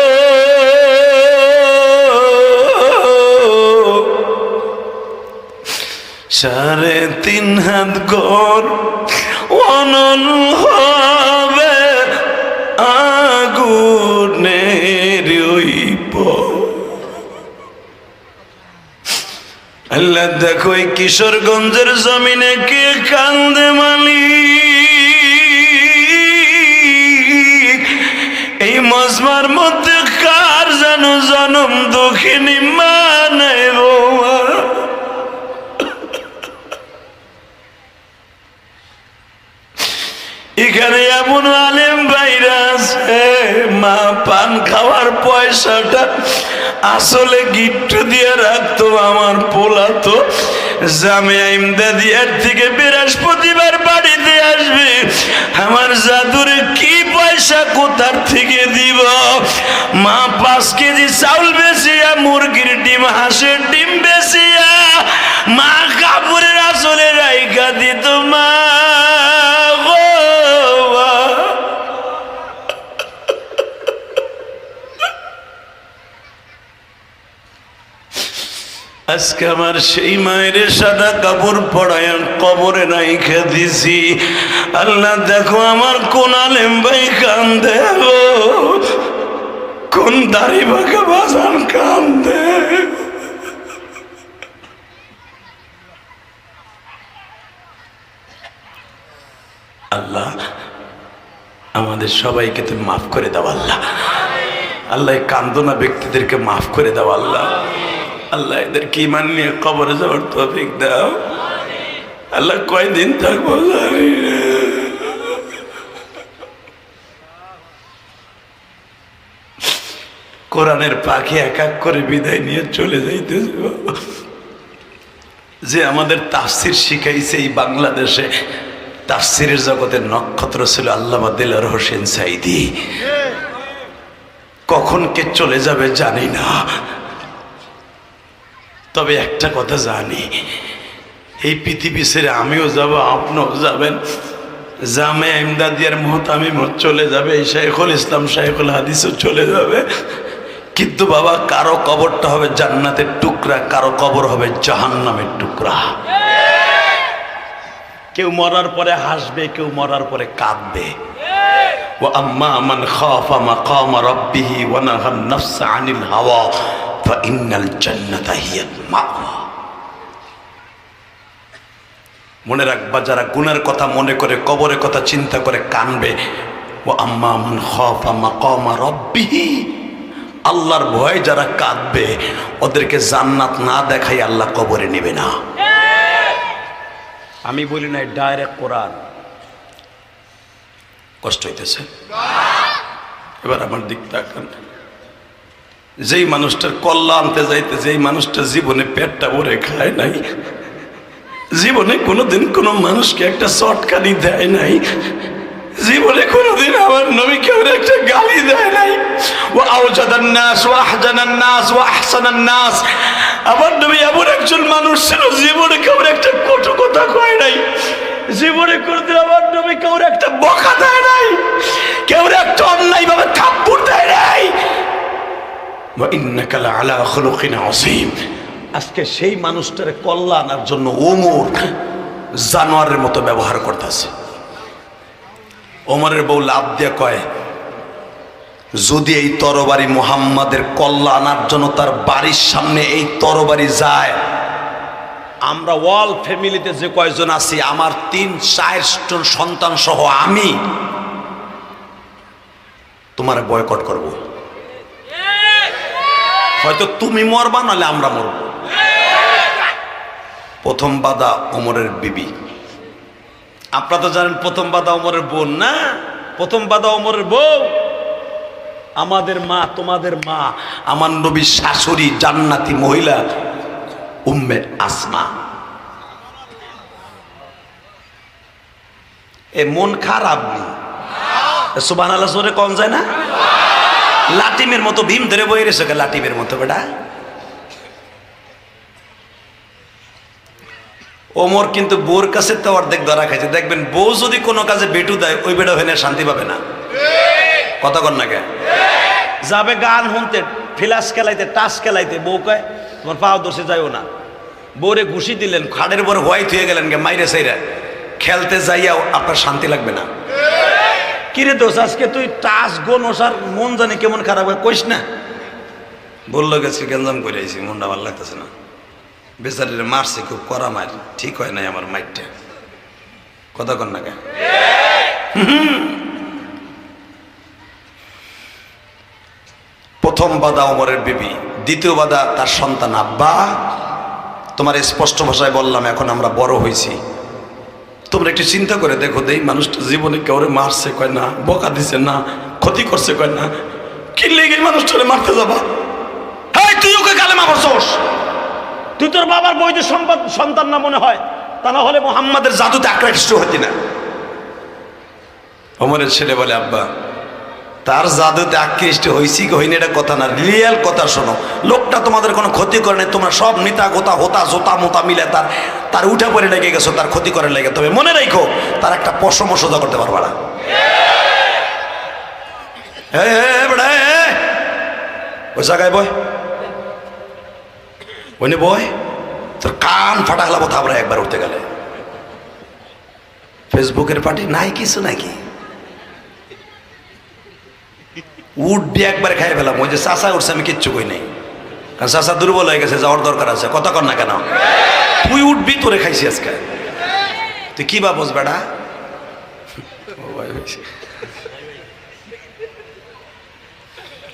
সাড়ে 3 হাত ঘর অনল হবে আগুনের ওই আল্লাহ দেখো এই কিশোরগঞ্জের জমিনে কে কান্দে মালিক, এই মজমার মধ্যে কার যেন জনম দুঃখিনী মা নাই বৌমা। এখানে এমন আলেম ভাইরা আছে মা পান খাওয়ার পয়সাটা আসলে গিট্টু দিয়ে রাখতো। আমার পোলা তো জামিয়া ইমদাদিয়ার থেকে বৃহস্পতিবার বাড়িতে আসবে, আমার জাদুরে কি পয়সা কোথার থেকে দিব? মা 5 কেজি চাউল বেচিয়া, মুরগির ডিম, হাঁসের ডিম বেচিয়া মা কাপড়ের আসলে রাইখা দিত। মা আজকে আমার সেই মায়ের সাদা কাপড় পরায় কবরে রাইখা দিছি। আল্লাহ দেখো আমার কোন আলেম ভাই কান্দে গো, কোন দাড়ি বাঁকা বাজান কান্দে। আল্লাহ আমাদের সবাইকে তুমি মাফ করে দাও আল্লাহ। আল্লাহ কান্দনা ব্যক্তিদেরকে মাফ করে দাও আল্লাহ। আল্লাহ এদেরকে ঈমান নিয়ে কবরে যাওয়ার তৌফিক দাও আল্লাহ। কয়দিন থাকবো জানি না। কোরআনের পাখি এক এক করে বিদায় নিয়ে চলে যাইতেছে। যে আমাদের তাফসির শিখাইছে এই বাংলাদেশে, তাফসিরের জগতের নক্ষত্র ছিল আল্লামা দিলওয়ার হোসেন সাঈদী। কখন কে চলে যাবে জানি না, তবে একটা কথা জানি, এই পৃথিবী ছেড়ে আমিও যাব, আপনিও যাবেন। জামিয়া ইমদাদিয়ার মুহতামিম চলে যাবে, শাইখুল ইসলাম শাইখুল হাদিসও চলে যাবে, কিন্তু বাবা কারো কবরটা হবে জান্নাতের টুকরা, কারো কবর হবে জাহান্নামের টুকরা। কেউ মরার পরে হাসবে, কেউ মরার পরে কাঁদবে। ওয়া আম্মা মান খাফা মাকামা রাব্বিহি ওয়া নাহান নাফসা আনিল হাওয়া ফাইন্নাল জান্নাতা হিয়াল মাওয়া। মনে রাখবা, যারা গুনার কথা মনে করে, কবরের কথা চিন্তা করে কানবে, ওয়া আম্মা মান খাফা মাকামা রাব্বিহি, আল্লাহর ভয় যারা কাঁদবে, ওদেরকে জান্নাত না দেখাই আল্লাহ কবরে নেবে না। আমি বলি না, ডাইরেক্ট কোরআন। কষ্ট হইতেছে? এবার আমার দিক তাকান। যেই মানুষটার কল্লা আনতে যাইতে, যেই মানুষটা জীবনে পেটটা ভরে খায় নাই, জীবনে কোনোদিন কোনো মানুষকে একটা চটকানি দেয় নাই, জীবনে কোনোদিন আমার নবীকে একটা গালি দেয় নাই, ও আওজাদান নাস ওয়া আহজানান নাস ওয়া আহসানান নাস, আমার নবী এমন একজন মানুষ ছিল জীবনে কেউ একটা কটু কথা কয় নাই, জীবনে কোনোদিন আমার নবী কেউ একটা বকা দেয় নাই, কেউ একটা অন্যায় ভাবে থাপ্পড় দেয় নাই। ওয়া ইন্নাকা লাআলা খুলুকিন আযীম। আজকে সেই মানুষটার কল্যাণ আনার জন্য ওমর জানোয়ারের মতো ব্যবহার করতেছে। ওমরের বউ লাভ দিয়ে কয়, যদি এই তরবারি মুহাম্মাদের কল্যাণ আনার জন্য তার বাড়ির সামনে এই তরবারি যায়, আমরা ওয়াল ফ্যামিলিতে যে কয়জন আছি, আমার 3-4 সন্তান সহ আমি তোমার বয়কট করব। হয়তো তুমি মরবা, নাহলে আমরা মরব। প্রথম বাধা ওমরের বিবি। আপনারা তো জানেন প্রথম বাধা ওমরের বোন না, প্রথম বাধা ওমরের বউ। আমাদের মা, তোমাদের মা, আমার নবীর শাশুড়ি জান্নাতি মহিলা উম্মে আসমা। এ মন খারাপ নি সুবহানাল্লাহ জোরে কম যায় না? লাটিমের মতো ভীম ধরে বই রেছে, লাটিমের মতো বেটা। ওমর কিন্তু বউর কাছে তো অর্ধেক ধরা খাইছে। দেখবেন বউ যদি কোনো কাজে বেটু দেয়, ওই বেটা ভেনে শান্তি পাবে না। কথা কন না কে? যাবে গান শুনতে, ফিলাস খেলাইতে, টাস খেলাইতে, বউ কয় তোমার পাও দোষে যাইও না। বউরে ঘুষি দিলেন, খাড়ের পরে হোয়াইট হয়ে গেলেন গে মাইরে সাইরা, খেলতে যাইয়াও আপনার শান্তি লাগবে না। কিরে দোষ আজকে তুই টাস গোন ওসার মন জানি কেমন খারাপ হয়, কইস না। বললো গেছি গেঞ্জাম করে আইছি, মনটা ভালো লাগতেছে না। বেচারির মারছে খুব কড়া মার, ঠিক হয় নাই আমার মাইরটা। কথা কন না কে? প্রথম বাধা ওমরের বিবি, দ্বিতীয় বাধা তার সন্তান। আব্বা তোমার স্পষ্ট ভাষায় বললাম, এখন আমরা বড় হয়েছি, তোমরা একটু চিন্তা করে দেখো দেই, মানুষটা জীবনে কেউ মারছে কয় না, বকা দিছে না, ক্ষতি করছে কয় না, কি লেগে মানুষটারে মারতে যাবা? হ্যাঁ তুই ওকে কালেমা পড়ছস, তুই তোর বাবার বৈধ সন্তান না মনে হয়, তা না হলে মুহাম্মাদের জাদুতে আকৃষ্ট হতি না। ওমরের ছেলে বলে আব্বা তার জাদুতে আকৃষ্ট হয়েছি কি হইনি এটা কথা না, রিয়েল কথা শোনো। লোকটা তোমাদের কোনো ক্ষতি করে নাই, তোমরা সব নিতা গোতা হোতা জোতা মোতা মিলে তার উঠা পরে লেগে গেছো, তার ক্ষতি করে লেগে। তবে মনে রাখো তার একটা পশম সোজা করতে পারবা না। ওই জায়গায় বয়, ওই বয়, তোর কান ফাটা গেলা কথা আমরা একবার উঠতে গেলে। ফেসবুকের পার্টি নাই কিছু নাকি, উঠবি একবার খাই ফেলাম। ওই যে চাষা উঠছে আমি কিচ্ছু কই নাই, কারণ চাষা দুর্বল হয়ে গেছে, যাওয়ার দরকার আছে। কথা কর না কেন? তুই উঠবি, তোরে খাইছি আজকে। তুই কি ভাবস বেটা?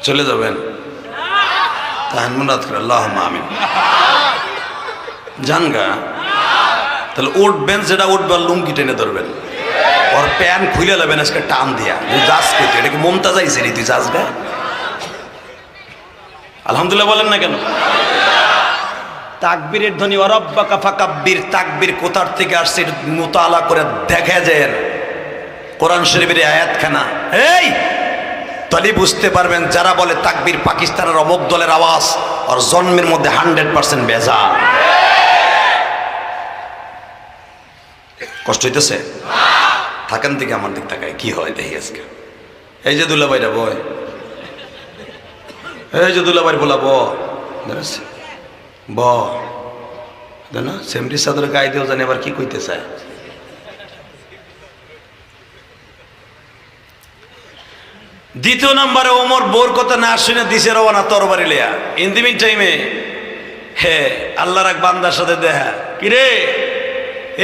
চলে যাবেন তাহলে মুরাদ করে আল্লাহুম্মা আমিন। জানগা তাহলে উঠবেন, যেটা উঠবেন লুঙ্গি টেনে ধরবেন, ওর প্যান খুলে নেবেন আজকে টান দিয়া। যাস কেটে এটা কি মমতাজ আইছে রে? তুই যাস গা? আলহামদুলিল্লাহ বলেন না কেন? তাকবীরের ধ্বনি ওয়ারাব্বাকা ফাকাব্বির, তাকবীর কোথার থেকে আসছে মুতালা করে দেখা যায় কোরআন শরীফের আয়াতখানা। এই তাহলে বুঝতে পারবেন যারা বলে তাকবীর পাকিস্তানের অমুক দলের আওয়াজ, আর জন্মের মধ্যে 100% ভেজাল। কষ্ট হইতেছে? থাকেন দিকে আমার দিক তাকায় কি হয় দেখি আজকে। এই যে দুলাভাইরা বয়, এই যে দুলাভাই বলা ব না সেমরি সাদর গায়ে দিয়েও জানি আবার কি কইতে চায়। দ্বিতীয় নম্বরে ওমর বোর কথা না শুনে দিছে রওনা তরবারি লিয়া। ইন দি মিন টাইমে হে আল্লাহর এক বান্দার সাথে দেখা, কিরে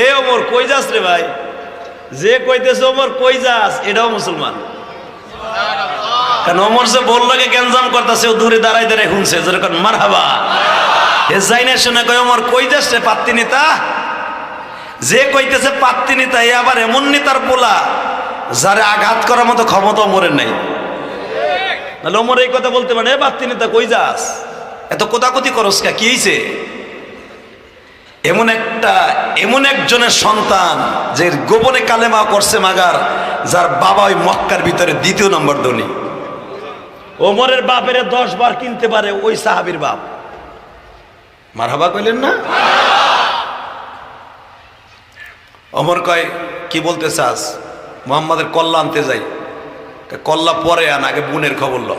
এ ওমর কই যাস রে ভাই? যে কইতেছে ওমর কই যাস, এটাও মুসলমান। কারণ ওমর যে বললো গ্যাঞ্জাম করতেছে, ও দূরে দাঁড়াই দাঁড়াই শুনছে, যেরকম মারহাবা। এ যাই না শুনে কই ওমর কই যাস রে পাত্তি নেতা? যে কইতেছে পাত্তি নেতা, এ আবার এমন নেতার পোলা যারে আঘাত করার মতো ক্ষমতা ওমরের নাই। নাহলে ওমর এই কথা বলতে পারে, পাত্তি নেতা কই যাস, এত কোতাকুতি করস কা, কি হইছে? এমন একজনের সন্তান যে গোপনে কালেমা করছে মাগার, যার বাবা ওই মক্কার ভিতরে দ্বিতীয় নম্বর ধনী। ওমরের বাপের 10 বার কিনতে পারে ওই সাহাবীর বাপ। মারহাবা কইলেন না? ওমর কয় কি বলতে চাস? মুহাম্মাদের কল্লা আনতে যাই। কল্লা পরে আন, আগে বোনের খবর ল।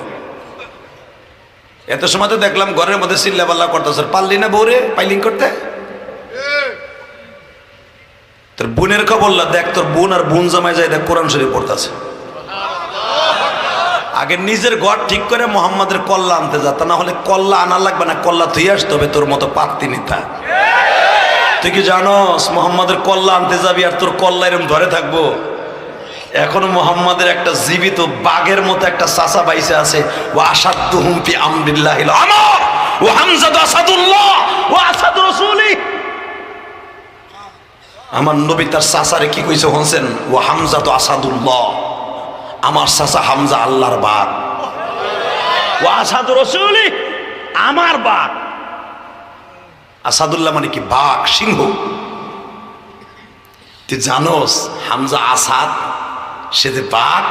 এত সময় তো দেখলাম ঘরের মধ্যে চিল্লাপাল্লা করতেছ, পারলি না বউরে পাইলিং করতে? তোর বোনের খবর লা, দেখ তোর বোন আর বোন জামাই যায় দেখ কোরআন শরীফ পড়তেছে। আগে নিজের ঘর ঠিক করে মুহাম্মাদের কল্লা আনতে যা, তা না হলে কল্লা আনা লাগবে না, কল্লা তুই আসতে হবে তোর মতো পাত্তি নিতা। তুই কি জানোস মুহাম্মাদের কল্লা আনতে যাবি আর তোর কল্লা এরকম ধরে থাকবো? এখনো মুহাম্মাদের একটা জীবিত বাঘের মতো একটা চাচা বাইসে আছে। ও আসাদুহুম ফি আমরিল্লাহিল আমর ওয়া হামজা আসাদুল্লাহ ওয়া আসাদু রাসূলি। আমার নবী তার চাচারে কি কইছে শুনছেন? ওয়া হামজা তো আসাদুল্লাহ, আমার চাচা হামজা আল্লাহর বাঘ। ওয়া আসাদু রাসূলি, আমার বাঘ। আসাদুল্লাহ মানে কি? বাঘ, সিংহ। তুই জানোস হামজা আসাদ সে যে বাঘ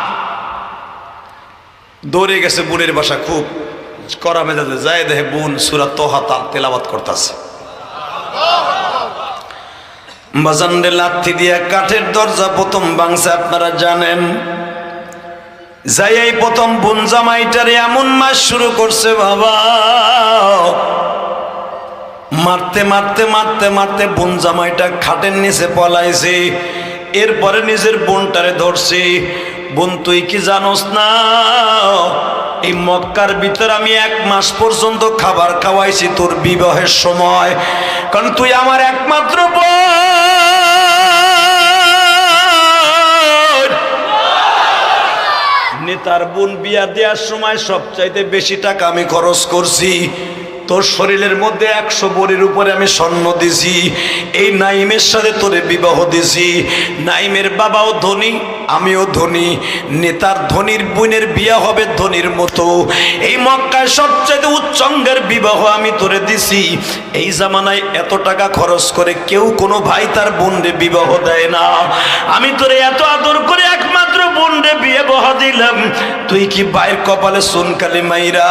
দৌড়ে গেছে বোনের বাসা, খুব করা মেজাজে যায়, দেখে বোন সূরা তোহা তেলাওয়াত করতেছে। বাজানরে লাথি দিয়া কাঠের দরজা প্রথম ভাঙছে, আপনারা জানেন। যাই এই প্রথম বোন জামাইটারে এমন মাস শুরু করছে বাবা, মারতে মারতে মারতে মারতে বোন জামাইটা খাটের নিচে পলাইছে। এরপরে নিজের বোনটারে ধরছে। বোন তুই কি জানোস না, এই মক্কার ভিতর আমি 1 মাস পর্যন্ত খাবার খাওয়াইছি তোর বিবাহের সময়, কারণ তুই আমার একমাত্র বোন। নেতার বোন বিয়া দেওয়ার সময় সবচাইতে বেশি টাকা আমি খরচ করছি। তোর শরীরের মধ্যে 100 ভরির উপরে আমি স্বর্ণ দিছি। এই নাইমের সাথে তোরে বিবাহ দিছি। নাইমের বাবাও ধনী, আমিও ধনী। নেতার ধনীর বোনের বিয়া হবে ধনীর মতো। এই মক্কায় সবচেয়ে উচ্চঙ্গের বিবাহ আমি তোরে দিছি। এই জামানায় এত টাকা খরচ করে কেউ কোনো ভাই তার বোনরে বিবাহ দেয় না। আমি তোরে এত আদর করে একমাত্র বোনরে বিয়ে বহা দিলাম, তুই কি বাইর কপালে সুনকালি মাইরা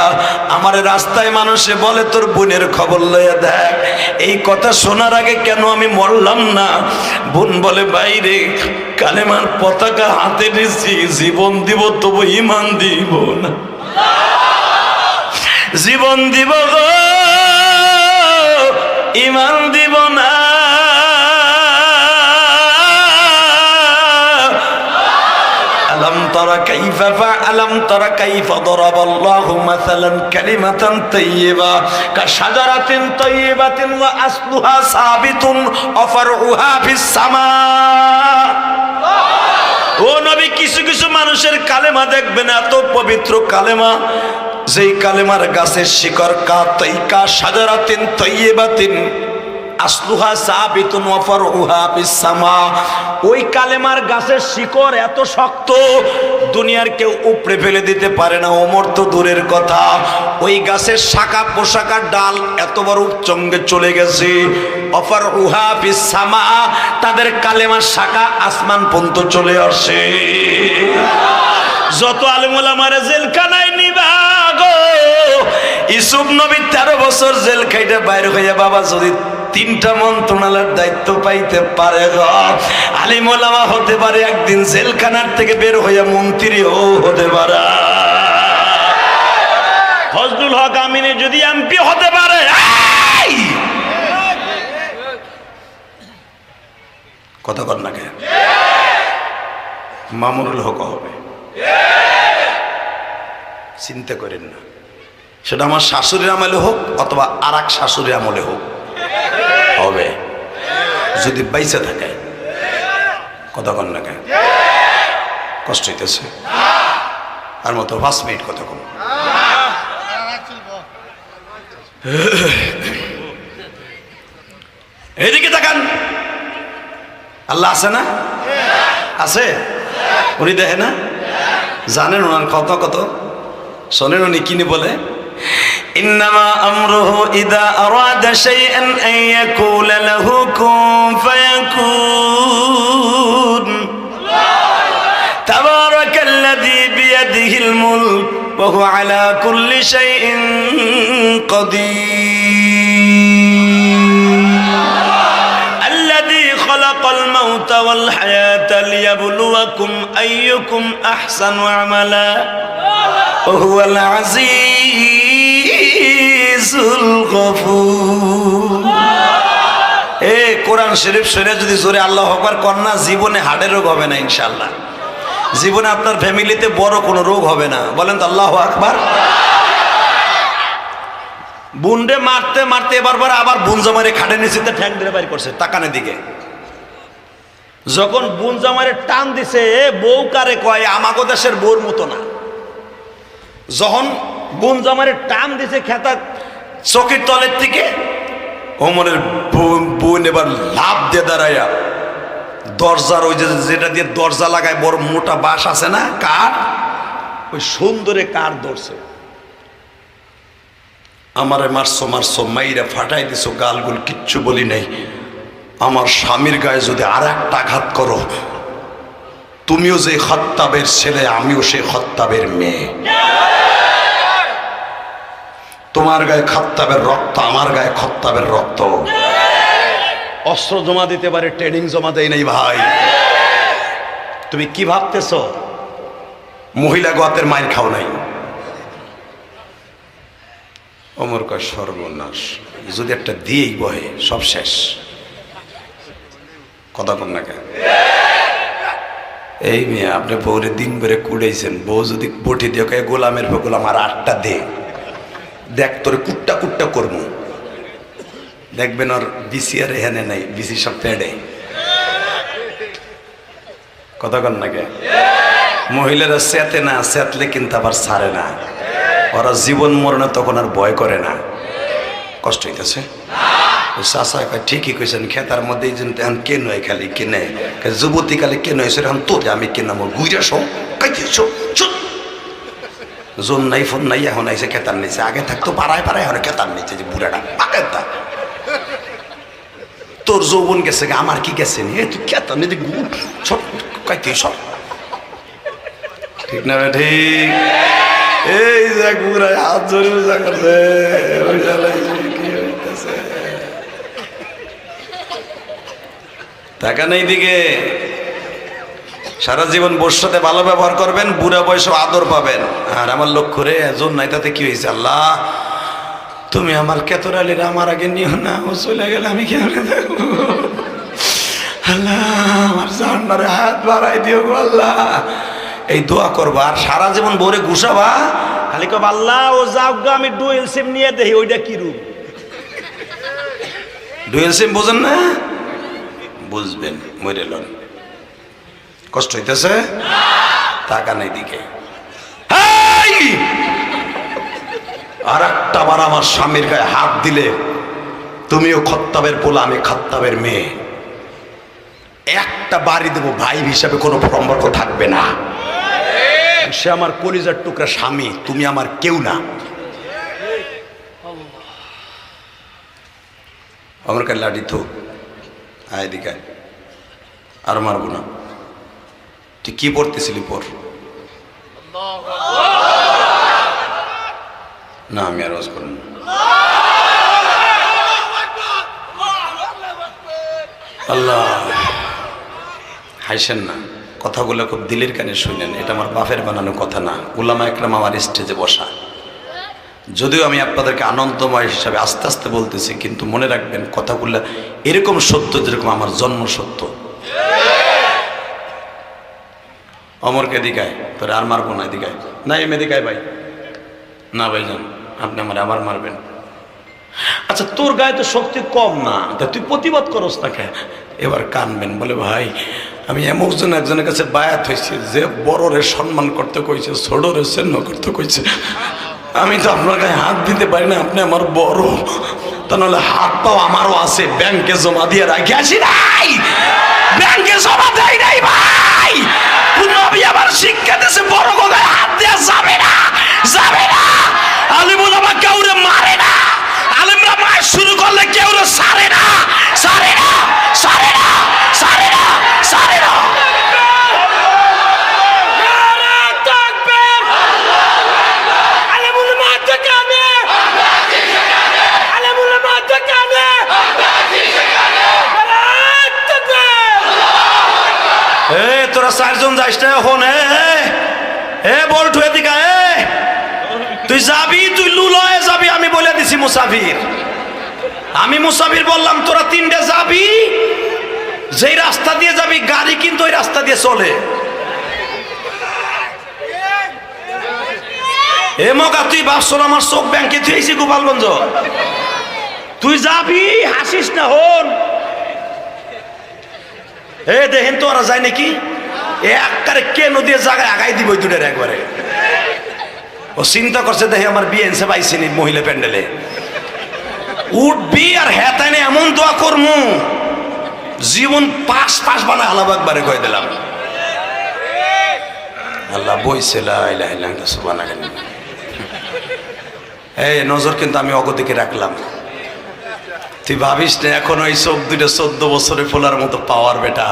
আমার রাস্তায় মানুষে বলে তোর বোনের খবর লইয়া দেখ। এই কথা শোনার আগে কেন আমি মরলাম না? বোন বলে বাইরে কালেমার পতাকা হাতে নিয়েছি, জীবন দিব তবু ইমান দিব না। জীবন দিব গো, ইমান দিব না। আলম তারা কাইফা ফাআলাম তারা কাইফা দরাবাল্লাহু মাসালান কালিমাতান তাইয়্যিবা কাশাজারাতিন তাইয়্যিবাতিন ওয়া আসলুহা সাবিতুন ওয়া ফারউহা ফিস সামা। ও নবী, কিছু কিছু মানুষের কালেমা দেখবেন এত পবিত্র কালেমা, যেই কালেমার গাছের শিকড় কাতাইকা শাজারাতিন তাইয়্যিবাতিন আসলুহা সাবিতুন ওয়া ফারউহা ফিস সামা। ওই কালেমার গাছের শিকড় এত শক্ত দুনিয়ার কেউ উপড়ে ফেলে দিতে পারে না, ওমর তো দূরের কথা। ওই গাছের শাখা পোশাকার ডাল এত বড় উচ্চঙ্গে চলে গেছে। ওয়া ফারউহা ফিস সামা, তাদের কালেমার শাখা আসমান পর্যন্ত চলে আসে। যত আলেম ওলামারে জেলখানায় নিবা গো, ইউসুফ নবী 13 বছর জেল খাইতে বাইর হইয়া বাবা যদি 3টা মন্ত্রণালয়ের দায়িত্ব পাইতে পারে গো, আলিম ওলামা হতে পারে, একদিন জেলখানার থেকে বের হইয়া মন্ত্রীও হতে পারে। ফজলুল হক আমিনী যদি এমপি হতে পারে, কথা কর না কেন? মামুনুল হক হবে, চিন্তা করেন না। সেটা আমার শাশুড়ির আমলে হোক অথবা আর এক শাশুড়ির আমলে হোক, হবে যদি বাইসে থাকে। কথা কন না কেন? কষ্ট হইতেছে আর মতো 5 মিনিট কথা কম। এদিকে তাকান, আল্লাহ আছে না? আছে, উনি দেখে না? জানেন ওনার কত কত? শোনেন উনি কিনে বলে, ইন্নামা আমরুহু ইযা আরাদা শাইআন আন ইয়াকুলা লাহু কুন ফায়াকুন। তাবারাকাল্লাযী বিয়াদিহিল মুলক ওয়া হুয়া আলা কুল্লি শাইইন কাদির। আল্লাযী খালাকাল মাউতা ওয়াল হায়াতা লিয়াবলুয়াকুম আইয়ুকুম আহসানু আমালা ওয়া হুয়াল আজিজুল গফুর। কোরআন শরীফ শুনে যদি জোরে আল্লাহু আকবার কন্যা, জীবনে হার্টের রোগ হবে না ইনশাআল্লাহ। জীবনে আপনার ফ্যামিলিতে বড় কোনো রোগ হবে না। বলেন তো আল্লাহু আকবার। বুনডে মারতে মারতে এবার আবার বুন জামাইরে খাটে নিচেতে ঠ্যাং ধরে বাইর করছে তাকানের দিকে। যখন বুন জামাইরে টান দিছে, বউ কারে কয় আমাগো দেশের বউর মতো না। যখন বুন জামাইরে টান দিছে খেতা চকির তলের থেকে, ওমরের বোন এবার লাভ দিয়ে দাঁড়াইয়া দরজার ওই যেটা দিয়ে দরজা লাগায় বড় মোটা বাঁশ আছে না, কাঠ, ওই সুন্দরে কাঠ ধরছে। আমারে মারছো মারছো, মাইরা ফাটাই দিছো, গালগুল কিচ্ছু বলি নাই। আমার স্বামীর গায়ে যদি আর একটা আঘাত করো, তুমিও যে খত্তাবের ছেলে, আমিও সেই খত্তাবের মেয়ে। তোমার গায়ে খত্তাবের রক্ত, আমার গায়ে খত্তাবের রক্ত। অস্ত্র জমা দিতে পারে, ট্রেনিং জমা দেয় নাই ভাই। তুমি কি ভাবতেছ মহিলা গোয়াতের মায়ের খাও নাই? ওমর কয় সর্বনাশ, যদি একটা দিয়েই বহে সব শেষ। কথা কন না কেন? এই মেয়ে আপনি বউরে দিন ভরে কুড়াইছেন, বউ যদি বটি দিয়ে কয়ে গোলামের পর গোলাম আর 8টা দে, দেখ তোরে কুট্টা কুট্টা করবো, দেখবেন ওর বিসি আর এখানে নাই, বিসি সব পেড়ে। কথা কন না কে? মহিলারা চেতে না, চেতলে কিন্তু আবার ছাড়ে না। ওরা জীবন মরণে তখন আর ভয় করে না। কষ্ট হইতেছে? চাষা ঠিকই কইছেন, খেতার মধ্যে এখন কে নয় খালি কেনে যুবতী কালে কে নয়েছে, এখন তোর আমি কেন ঘুরে শো কাইছো জোন নাই ফোন নাই, এখন আইসে খেতার নিচে। আগে থাকতো পাড়ায় পাড়ায়, এখন খেতার নিচে যে বুড়াটা পাকেতা। তোর যৌবন গেছে, আমার কি গেছে নি? তুই খেতার নিচে সব কাইতে সব ঠিক না? ঠিক। এই যে বুড়ায় হাত ধরে করছে, কি হইতেছে? টাকা নেই দিকে সারা জীবন বোর সাথে ভালো ব্যবহার করবেন, বুড়া বয়সে আদর পাবেন। আর আমার লক্ষ্য রে এজন নাই, তাতে কি হয়েছে? আল্লাহ তুমি আমার কেতরালির আমার আগে নিও না, ও চলে গেলে আমি কেমনে দেখবো? আল্লাহ আমার জান্নারে হাত বাড়াই দিও গো আল্লাহ। এই দোয়া করবা, আর সারা জীবন বোরে ঘুষাবা, খালি কব আল্লাহ ও যাও গো, আমি ডুয়েল সিম নিয়ে দেখি ওইটা কি রূপ। ডুয়েল সিম বোঝেন না? বুঝবেন, মরে লন। কষ্ট হইতেছে? টাকা নেই দিকে। আর একটা বার আমার স্বামীর গায়ে হাত দিলে, তুমিও খত্তাবের পোলা, আমি খত্তাবের মেয়ে। একটা বাড়ি দেবো, ভাই হিসাবে কোনো সম্পর্ক থাকবে না। সে আমার কলিজার টুকরা স্বামী, তুমি আমার কেউ না। আমার কাছে লাঠি থো, আয় দিকে আর মারবো না। তুই কি পড়তেছিলি পর? না আমি আর ওয়াজ করব না। আল্লাহ হাসেন না, কথাগুলো খুব দিলের কানে শুনেন। এটা আমার বাপের বানানো কথা না, উলামা একরাম আমার স্টেজে বসা। যদিও আমি আপনাদেরকে আনন্দময় হিসাবে আস্তে আস্তে বলতেছি, কিন্তু মনে রাখবেন কথাগুলো এরকম সত্য যেরকম আমার জন্ম সত্য। অমরকে দিকায় তোরে আর মারবো না, দিকায় না এমে দিকায় ভাই না, ভাই যান আপনি আমার আবার মারবেন। আচ্ছা তোর গায়ে তো শক্তি কম না, তা তুই প্রতিবাদ করস না কে? এবার কানবেন, বলে ভাই আমি এমন একজনের কাছে বায়াত হয়েছি, যে বড়রে সম্মান করতে কইছে, ছোটরে সেন্ন করতে কইছে। আমি তো আপনার গায়ে হাত দিতে পারি না, আপনি আমার বড়, তা নাহলে হাত পাও আমারও আছে, ব্যাংকে জমা দিয়ে রাখি আসি নাই, ব্যাংকে জমা দেয় নাই ভাই। নবী আবার শিক্ষা দিয়েছে, বড় গায়ে হাত দেওয়া যাবে না, যাবে না। আলিমুল আমা কাউরে মারে না, আলিমরা মার শুরু করলে কেউরে সারে না, সারে না, সারে না, সারে না, সারে না। তোরা চারজন যাইস না এখন, বলটু এদিকে তুই যাবি, তুই লুলয়ে যাবি, আমি বলে দিছি মুসাফির। আমি মুসাফির বললাম, তোরা 3টে যাবি, যেই রাস্তা দিয়ে যাবি গাড়ি কিন্তু ওই রাস্তা দিয়ে চলে। এ মকা তুই ভাবছর আমার চোখ ব্যাংকে থুয়েছি গোপালগঞ্জ, তুই যাবি, হাসিস না হন। দেখেন তো ওরা যায় নাকি, একবারে কে নদীর জায়গায় আগাই দিব ওই দুটার একবারে। ও চিন্তা করছে, দেখে আমার বিয়ে এনসে পাইছিনি মহিলা প্যান্ডেলে উঠবি, আর হেতানে এমন দোয়া করমু, জীবন পাশ পাশ বানায় আলাপ একবারে কয়ে দিলাম। আল্লাহ বইছে এই নজর কিন্তু আমি অগদিকে রাখলাম। তুই ভাবিস না এখন ওই চোখ দুইটা 14 বছরে ফোলার মতো পাওয়ার বেটা,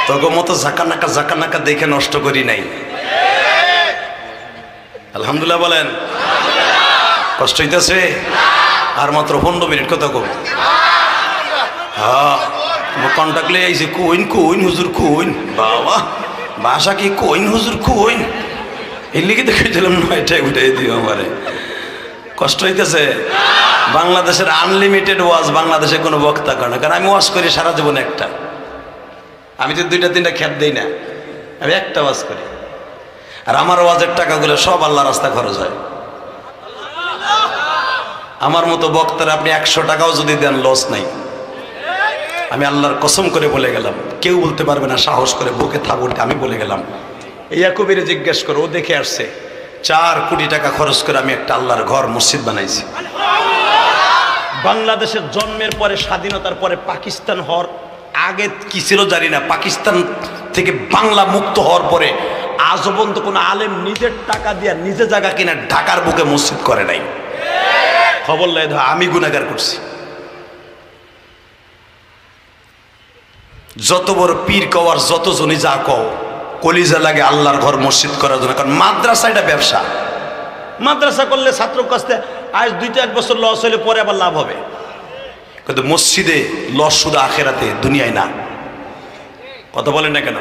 তোকে মতো জাকা নাকা দেখে নষ্ট করি নাই। আলহামদুলিল্লাহ বলেন। কষ্ট হইতেছে? আর মাত্র 15 মিনিট কথা কম। হ্যাঁ কন্টাক্ট লে আইছে, কইন হুজুর কইন। বাবা ভাষা কি কইন হুজুর কইন, এর লিখে দেখেছিলাম 9টায় উঠে দিও আমারে। কষ্ট হইতেছে? বাংলাদেশের আনলিমিটেড ওয়াজ বাংলাদেশে কোনো বক্তা করে না, কারণ আমি ওয়াজ করি সারা জীবন একটা। আমি তো 2-3টা খ্যাত দেই না, আমি একটা ওয়াজ করি। আর আমার ওয়াজের টাকাগুলো সব আল্লাহ রাস্তা খরচ হয়। আমার মতো বক্তার আপনি 100 টাকাও যদি দেন লস নাই। আমি আল্লাহর কসম করে বলে গেলাম, কেউ বলতে পারবে না, সাহস করে বুকে থাবড়ে আমি বলে গেলাম। এই কবিরে জিজ্ঞেস করো, ও দেখে আসছে 4 কোটি টাকা খরচ করে আমি একটা আল্লাহর ঘর মসজিদ বানাইছি। বাংলাদেশের জন্মের পরে, স্বাধীনতার পরে, পাকিস্তান হওয়ার আগে কি ছিল জানি না, পাকিস্তান থেকে বাংলা মুক্ত হওয়ার পরে আজ পর্যন্ত কোনো আলেম নিজের টাকা দিয়ে নিজে জায়গা কিনা ঢাকার বুকে মসজিদ করে নাই। খবর লাই আমি গুনাহগার করছি। যত বড় পীর কওয়ার যত জনই যা কও, কলিজা লাগে আল্লাহর ঘর মসজিদ করার জন্য। কারণ মাদ্রাসা এটা ব্যবসা। মাদ্রাসা করলে ছাত্র কাছে আজ 2-1 বছর লস হলে পরে আবার লাভ হবে, কিন্তু মসজিদে লস শুধু আখেরাতে, দুনিয়ায় না। কথা বলেন না কেন?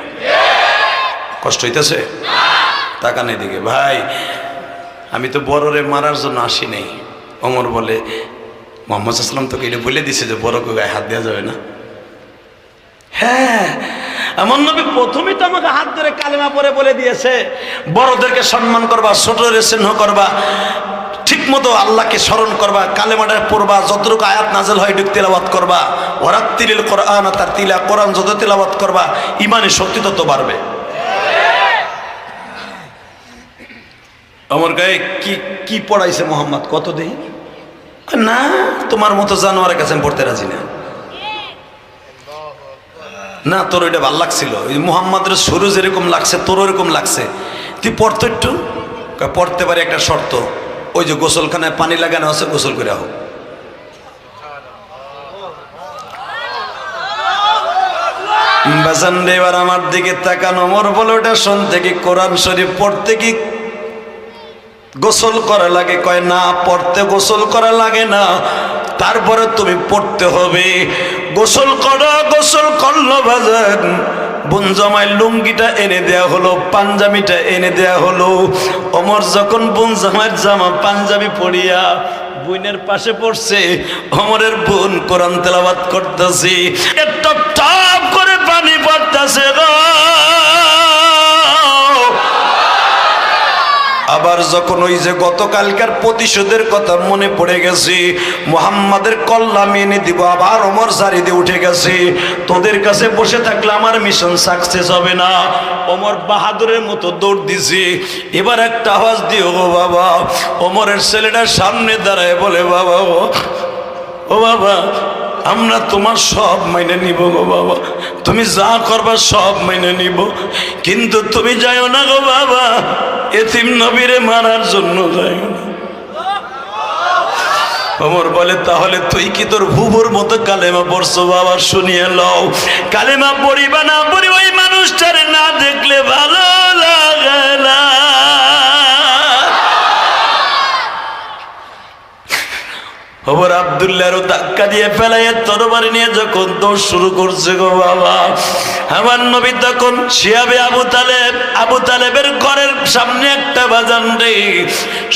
কষ্ট হইতেছে? তাকান এদিকে ভাই, আমি তো বড়রে মারার জন্য আসি নাই। ওমর বলে, মুহাম্মদ সাল্লাল্লাহু আলাইহি ওয়াসাল্লাম তোকে এটা বলে দিছে যে বড়কে গায়ে হাত দেওয়া যাবে না। হ্যাঁ, আমার নবী প্রথমেই তো আমাকে হাত ধরে কালেমা পড়ে বলে দিয়েছে, বড়দেরকে সম্মান করবা, ছোটদের স্নেহ করবা, ঠিক মতো আল্লাহকে স্মরণ করবা, কালেমাটা পড়বা, যতটুকু আয়াত নাযিল হয় এটুকু তেলাওয়াত করবা, ওয়ারাত্তিলিল কোরআন তারতিলা, কোরআন যত তেলাওয়াত করবা ইমানের শক্তি তত বাড়বে। আমার গায়ে কি পড়াইছে মোহাম্মদ, কত দেই না, তোমার মতো জানোয়ারের কাছে আমি পড়তে রাজি না। না তোর ওইটা ভাল লাগছিল, ওই মুহাম্মাদের শুরু যেরকম লাগছে তোর ওরকম লাগছে, তুই পড়তো একটু। পড়তে পারি, একটা শর্ত, ওই যে গোসলখানায় পানি লাগানো আছে গোসল করে হোক। বাজান এবার আমার দিকে তাকান। ওমর বলে, ওটা শুনতে কি কোরআন শরীফ পড়তে কি গোসল করা লাগে? কয় না, পড়তে গোসল করা লাগে না, তারপরে তুমি পড়তে হবে। গোসল করো, গোসল করলো বাজান। বোন জামাই লুঙ্গিটা এনে দেয়া হলো, পাঞ্জাবিটা এনে দেয়া হলো। ওমর যখন বোন জামাইয়ের জামা পাঞ্জাবি পরিয়া বোনের পাশে পড়ছে, ওমরের বোন কোরআন তেলাওয়াত করতেছে, টপ টপ করে পানি পড়তেছে গো। আবার যখন ওই যে গতকালকার প্রতিশোধের কথা মনে পড়ে গেছে, মুহাম্মাদের কল্লা মেনে দিব, আবার ওমর সারিদে উঠে গেছে। তোদের কাছে বসে থাকলে আমার মিশন সাকসেস হবে না। ওমর বাহাদুরের মতো দৌড় দিছে। এবার একটা আওয়াজ দিও গো বাবা। ওমরের ছেলেটা সামনে দাঁড়ায় বলে, বাবা ও বাবা, আমরা তোমার সব মাইনে নিব গো বাবা, তুমি যা করবা সব মাইনে নিব, কিন্তু তুমি যাইও না গো বাবা, এতিম নবীরে মারার জন্য যাইও না। ওমর বলে, তাহলে তুই কি তোর ভুবুর মতো কালেমা পড়ছো? বাবা শুনিয়ে লও, কালেমা পড়িবা না পড়ি ওই মানুষটারে না দেখলে ভালো লাগে না। ওমর আব্দুল্লাহর ধাক্কা দিয়ে ফেলাইয়া তরবারি নিয়ে যখন দৌড় শুরু করছে গো বাবা, আমার নবী তখন শিয়াবে আবু তালেবের ঘরের সামনে একটা বাজান রে,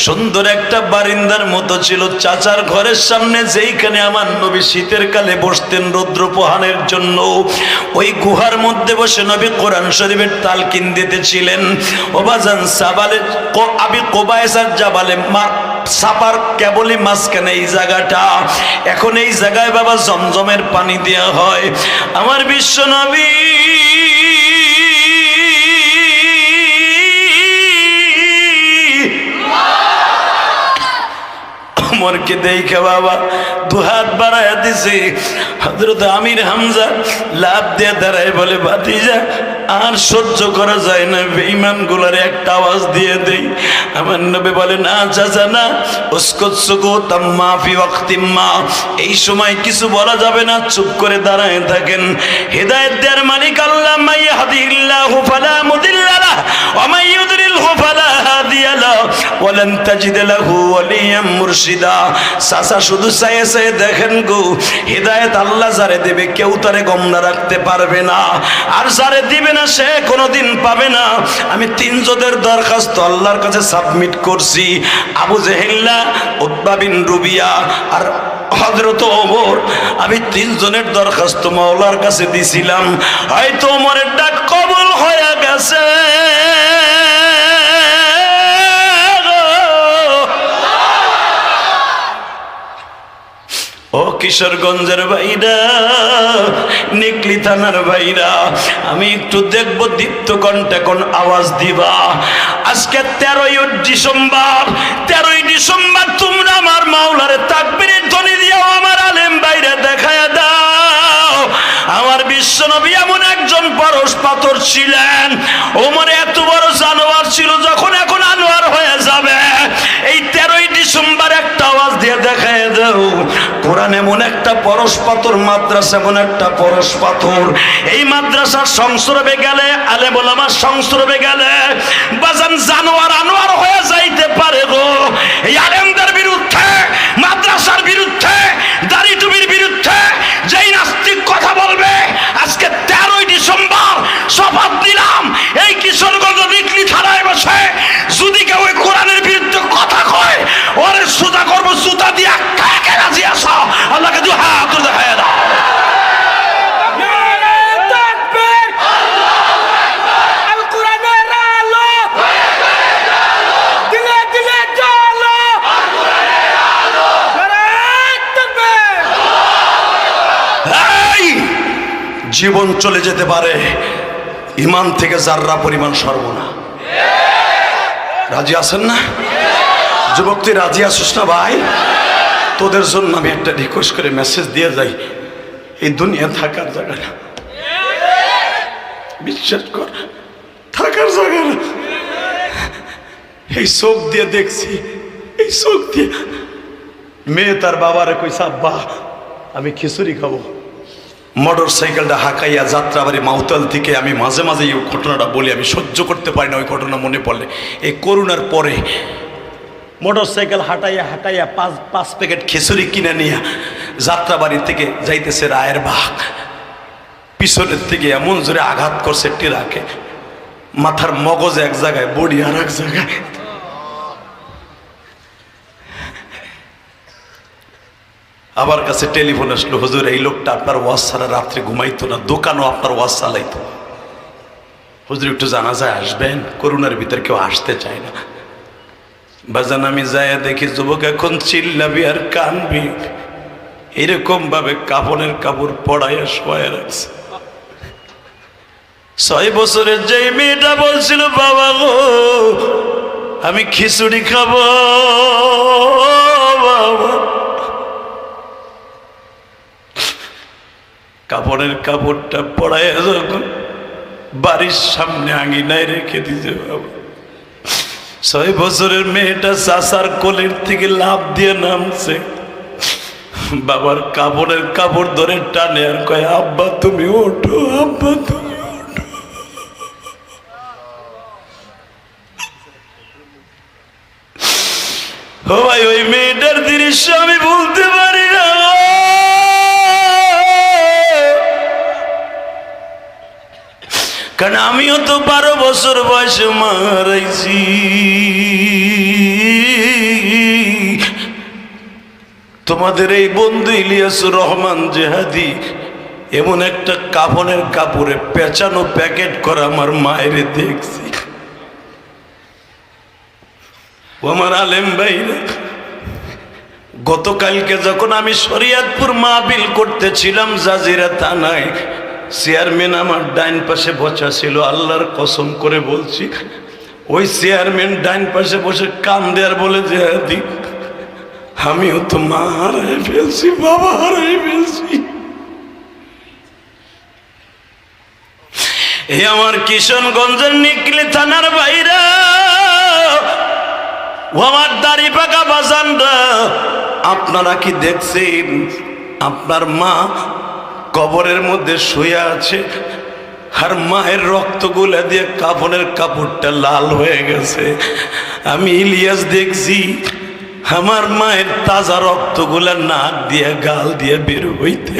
সুন্দর একটা বারিন্দার মতো ছিল চাচার ঘরের সামনে, যেইখানে আমার নবী শীতের কালে বসতেন রৌদ্র পোহানোর জন্য। ওই গুহার মধ্যে বসে নবী কোরআন শরীফের তালকিন দিতেছিলেন। ও বাজান সাবালে আবি কোবায়েসার জাবালে সাপার কেবলই মাঝখানে এই জায়গাটা, এখন এই জায়গায় বাবা জমজমের পানি দেওয়া হয়। আমার বিশ্ব নবী ওমরকে দেখে বাবা দুহাত বাড়াইয়া দিছে। হযরত আমির হামজা লাভ দিয়ে দাঁড়ায় বলে, ভাতিজা আর সহ্য করা যায় না, বেঈমান গুলার একটা আওয়াজ দিয়ে দেই। আমার নবী বলে না চাচা না, উসকুত সুকুতাম মা ফি ওয়াক্তিম মা, এই সময় কিছু বলা যাবে না, চুপ করে দাঁড়ায় থাকেন। হেদায়েত দেওয়ার মালিক আল্লাহ, মাই ইয়াহদিহিল্লাহু ফালা মুদিল্লা লাহু ওয়া মান ইউদ্লিলহু ফালা হাদিয়া লাহু ওয়া লান তাজিদ লাহু ওয়ালিয়াম মুরশিদা। চাচা শুধু চাইয়ে চাইয়ে দেখেন গো, হেদায়েত আল্লাহ যারে দেবে কেউ তারে গোমরা রাখতে পারবে না, আর যারে দিবে না সে কোনোদিন পাবে না। আমি তিনজনের দরখাস্ত আল্লাহর কাছে সাবমিট করছি, আবু জেহেল্লা, উতবা বিন রুবিয়া আর হযরত ওমর। আমি তিনজনের দরখাস্ত মাওলার কাছে দিছিলাম, হয়তো ওমরের ডাক কবুল হয়ে গেছে। ও কিশোরগঞ্জের ভাইরা, নিকলি থানার ভাইরা, আমি একটু দেখবো দীপ্ত কণ্ঠে কোন আওয়াজ দিবা। আজকে 13ই ডিসেম্বর, 13ই ডিসেম্বর তোমরা আমার মাওলারে তাকবীরের ধ্বনি দিও, আমার আলেম বাইরে দেখায় দাও। আমার বিশ্বনবী এমন একজন পরশ পাথর ছিলেন, ওমর এত বড় জানোয়ার ছিল যখন এখন আনোয়ার হয়ে যাবে। এই 13ই ডিসেম্বর একটা আওয়াজ দিয়ে দেখায় দাও, কোরআন এমন একটা পরশ পাথর, মাদ্রাসা এমন একটা পরশ পাথর। এই মাদ্রাসার সংস্রবে গেলে, আলেম ওলামার সংস্রবে গেলে বাজান জানোয়ার আনোয়ার হয়ে যাইতে পারে গো। এই আলেমদের বিরুদ্ধে, মাদ্রাসার বিরুদ্ধে, দাড়ি টুপির বিরুদ্ধে যেই নাস্তিক কথা বলবে, আজকে 13ই ডিসেম্বর শপথ দিলাম, এই কিশোরগঞ্জ নিকলি থানায় বসে যদি কেউ কোরআনের বিরুদ্ধে কথা কয়, ওরে সোজা করবো জুতা দিয়া। কাকে রাজি আসো? আল্লাহকে দু হাত দেখায় দাও। জীবন চলে যেতে পারে, ইমান থেকে যাররা পরিমাণ সর্বনা। রাজি আছেন না যুবক? তুই রাজি আছিস না ভাই? তোদের জন্য আমি একটা রিকোয়েস্ট করে মেসেজ দিয়ে যাই, এই দুনিয়া থাকার জায়গা না, বিশ্বাস কর, থাকার জায়গা না। এই চোখ দিয়ে দেখছি, এই চোখ দিয়ে মেয়ে তার বাবারে কইছে আব্বা আমি খিচুড়ি খাবো, মোটর সাইকেলটা হাঁকাইয়া যাত্রাবাড়ি মাউতাল থেকে। আমি মাঝে মাঝে এই ঘটনাটা বলি, আমি সহ্য করতে পারি না ওই ঘটনা মনে পড়লে। এই করোনার পরে মোটর সাইকেল হাঁটাইয়া হাঁটাইয়া পাঁচ প্যাকেট খিচুড়ি কিনে নিয়ে যাত্রাবাড়ি থেকে যাইতেছে রায়ের বাগ, পিছনের থেকে এমন জোরে আঘাত করছে টিরাকে, মাথার মগজ এক জায়গায়, বডি আর এক জায়গায়। আমার কাছে টেলিফোন আসলো, হুজুর এই লোকটা আপনার ওয়াজ ছাড়া রাত্রে ঘুমাইতো না, দোকানও আপনার ওয়াজ চালাইতো, হুজুর একটু জানাজায় আসবেন, করোনার ভিতরে কেউ আসতে চায় না। বাজান আমি যায় দেখি যুবক এখন চিল্লাবি আর কানবি, এরকম ভাবে কাপড়ের কাপড় পড়াইয়া শোয়া রাখছে। 6 বছরের যে মেয়েটা বলছিল বাবা গো আমি খিচুড়ি খাবো, বাবা কাপড়ের কাপড়টা পড়াইয়া যখন বাড়ির সামনে আঙিনায় রেখে দিতে, বাবা 6 বছরের মেয়েটা চাচার কোলের থেকে লাফ দিয়ে নামছে, বাবার কাপড়ের কাপড় ধরে টানে আর কয় আব্বা তুমি ওঠো, আব্বা তুমি ওঠো। ও ভাই ওই মেয়েটার দৃশ্য আমি ভুলতে পারি না। কারণ আমিও তো 12 বছর বয়সে মারাইছি। তোমাদের এই বন্ধু ইলিয়াসুর রহমান জেহাদি এমন একটা কাফনের কাপড়ে পেঁচানো প্যাকেট করা আমার মায়ের দেখছি। ও আমার আলেম ভাইরা, গতকালকে যখন আমি শরিয়তপুর মাহফিল করতেছিলাম জাজিরা থানায়, চেয়ারম্যান আমার ডাইন পাশে বসা ছিল, আল্লাহর কসম করে বলছি ওই চেয়ারম্যান ডাইন পাশে বসে কান্দে আর বলে যে আমিও তো মা হারাই ফেলছি, বাবা হারাই ফেলছি। এই আমার কিশোরগঞ্জের নিকলি থানার বাইরা ও আমার দাড়ি পাকা বাজানরা, আপনারা কি দেখছেন আপনার মা কবরের মধ্যে শুয়ে আছে, আর মায়ের রক্তগুলা দিয়ে কাফনের কাপড়টা লাল হয়ে গেছে। আমি ইলিয়াস দেখছি আমার মায়ের তাজা রক্তগুলা নাক দিয়ে গাল দিয়ে বের হইতে,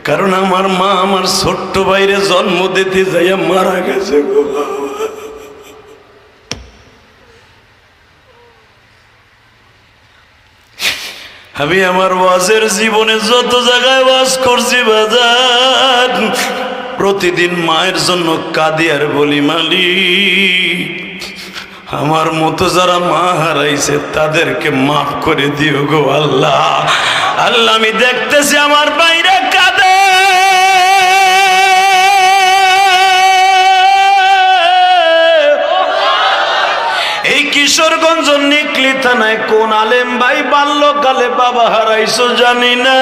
কারণ আমার মা আমার ছোট্ট ভাইরে জন্ম দিতে যাইয়া মারা গেছে গো বাবা। আমি আমার ওয়াজের জীবনে যত জায়গায় ওয়াজ করছি বাজার, প্রতিদিন মায়ের জন্য কাঁদি আর বলি মালিক আমার মতো যারা মা হারাইছে তাদেরকে মাফ করে দিও গো আল্লাহ। আল্লাহ আমি দেখতেছি আমার বাইরে কাঁদে, এই কিশোরগঞ্জ নিকলি থানায় কোন আলেম ভাই বাল্যকালে বাবা হারাইছো জানি না।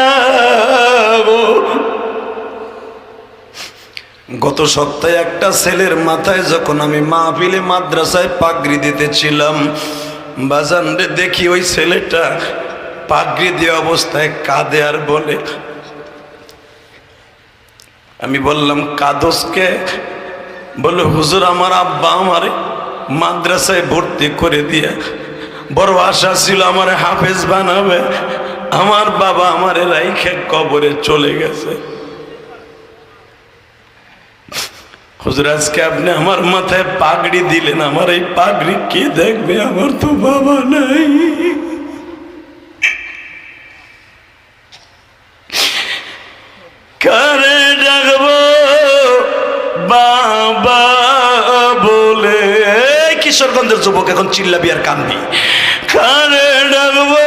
গত সপ্তাহে একটা ছেলের মাথায় যখন আমি মাহফিলে মাদ্রাসায় পাগড়ি দিতেছিলাম, বাজান রে দেখি ওই ছেলেটা পাগড়ি দিয়ে অবস্থায় কাঁদে আর বলে, আমি বললাম কাদসকে? বলে হুজুর আমার আব্বা আমারে মাদ্রাসায় ভর্তি করে দিয়ে বড় আশা ছিল আমারে হাফেজ বানাবে, আমার বাবা আমারে রাইখে কবরে চলে গেছে। হুজুর আজকে আপনি আমার মাথায় পাগড়ি দিলেন, আমার এই পাগড়ি কে দেখবে? আমার তো বাবা নাই। কারে ডাকবো বাবা বলে? কিশোরগঞ্জের যুবক এখন চিল্লাবি আর কানবি। কারে ডাকবো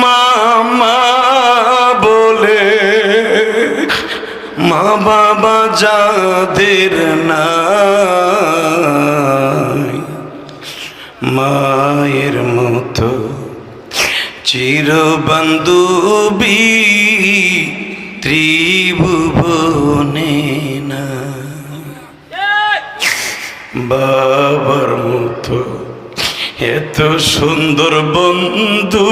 মামা বলে? মা বাবা যাদের নাই, মায়ের মতো চিরবান্ধবী ত্রিভুবনে না, বাবার মতো এত সুন্দর বন্ধু